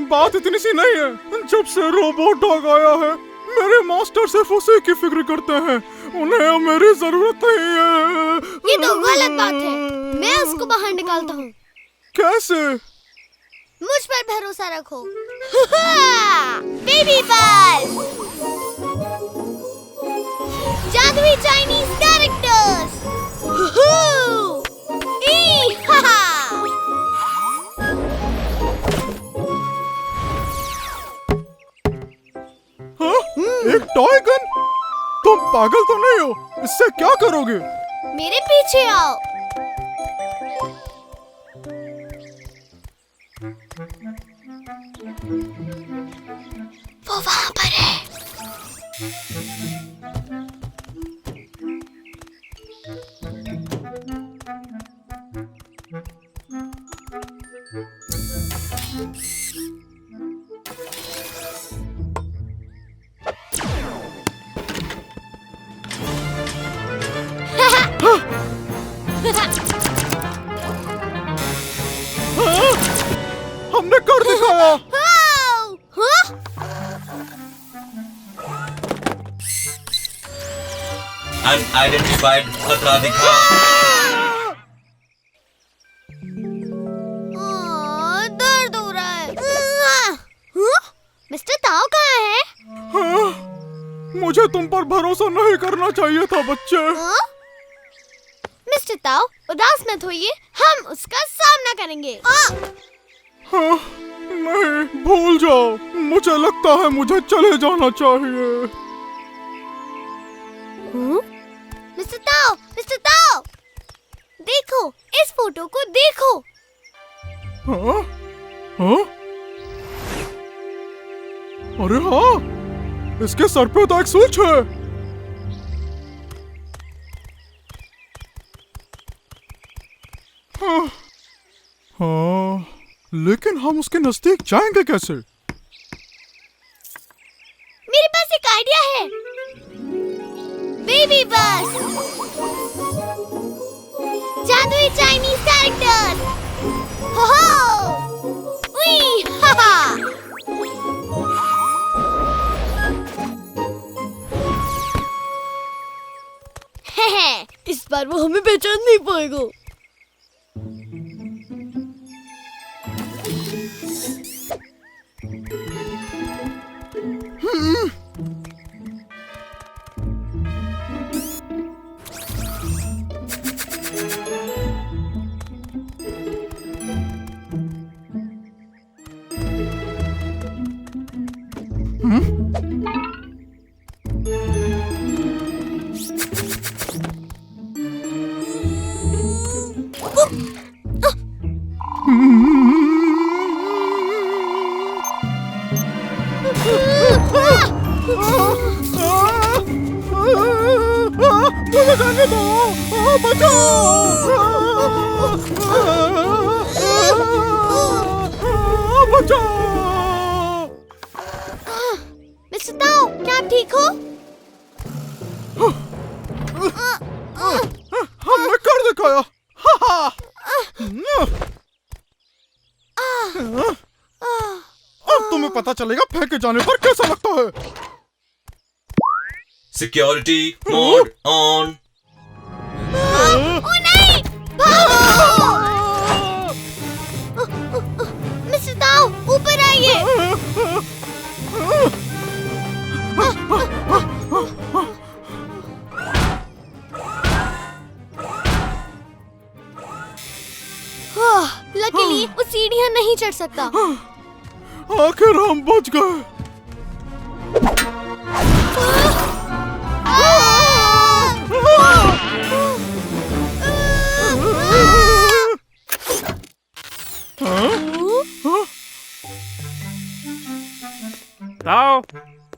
Speaker 6: बात इतनी सी नहीं है। जब से रोबोट डॉग आया है, मेरे मास्टर सिर्फ उसी की फिक्र करते हैं। उन्हें मेरी जरूरत नहीं है।
Speaker 2: ये तो गलत बात है। मैं उसको बाहर निकालता हूँ।
Speaker 6: कैसे?
Speaker 2: मुझ पर भरोसा रखो। बेबी बस, जादुई चाइनीज कैरेक्टर्स।
Speaker 6: हाँ? एक टॉय गन? तुम पागल तो नहीं हो? इससे क्या करोगे?
Speaker 2: मेरे पीछे आओ। वो वहाँ पर है।
Speaker 6: हमने कर दिखाया।
Speaker 4: अनआइडेंटिफाइड खतरा दिखा।
Speaker 2: दर्द हो रहा है। मिस्टर ताओ कहाँ है?
Speaker 6: हाँ? मुझे तुम पर भरोसा नहीं करना चाहिए था बच्चे।
Speaker 2: मिस्टर ताओ, उदास मत होइए, हम उसका सामना करेंगे।
Speaker 6: हाँ, नहीं, भूल जाओ। मुझे लगता है मुझे चले जाना चाहिए।
Speaker 2: मिस्टर ताओ, देखो, इस फोटो को देखो।
Speaker 6: हाँ? हाँ? अरे हाँ, इसके सर पे तो एक स्विच है। हाँ, हाँ, लेकिन हम उसके नजदीक जाएंगे कैसे?
Speaker 2: मेरे पास एक आइडिया है। बेबी बस, जादुई चाइनीज कैरेक्टर्स। हो हो, उई, हा हा। इस बार वो हमें पहचान नहीं पाएगा।
Speaker 6: मुझे जाने दो, बचाओ।
Speaker 2: मिस्टर ताओ, क्या आप ठीक हो?
Speaker 6: हमने कर दिखाया। अब तुम्हें पता चलेगा फेंके जाने पर कैसा लगता है।
Speaker 4: Security mode on.
Speaker 2: ओ नहीं, भागो! मिस्टर ताओ, ऊपर आइए। लकीली वो सीढ़ियां नहीं चढ़ सकता।
Speaker 6: आखिर हम बच गए।
Speaker 9: ताओ,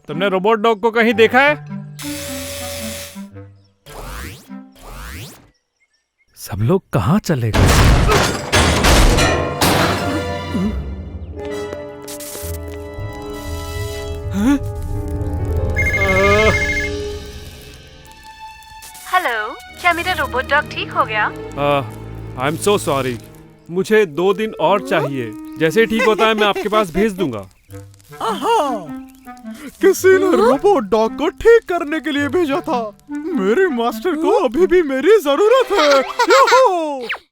Speaker 9: तुमने रोबोट डॉग को कहीं देखा है? सब लोग कहाँ चले गए?
Speaker 7: हेलो, क्या मेरा रोबोट डॉग ठीक हो गया?
Speaker 9: आई एम सो सॉरी, मुझे 2 दिन और चाहिए। जैसे ही ठीक होता है मैं आपके पास भेज दूंगा।
Speaker 6: किसी ने रोबोट डॉग को ठीक करने के लिए भेजा था। मेरे मास्टर को अभी भी मेरी जरूरत है।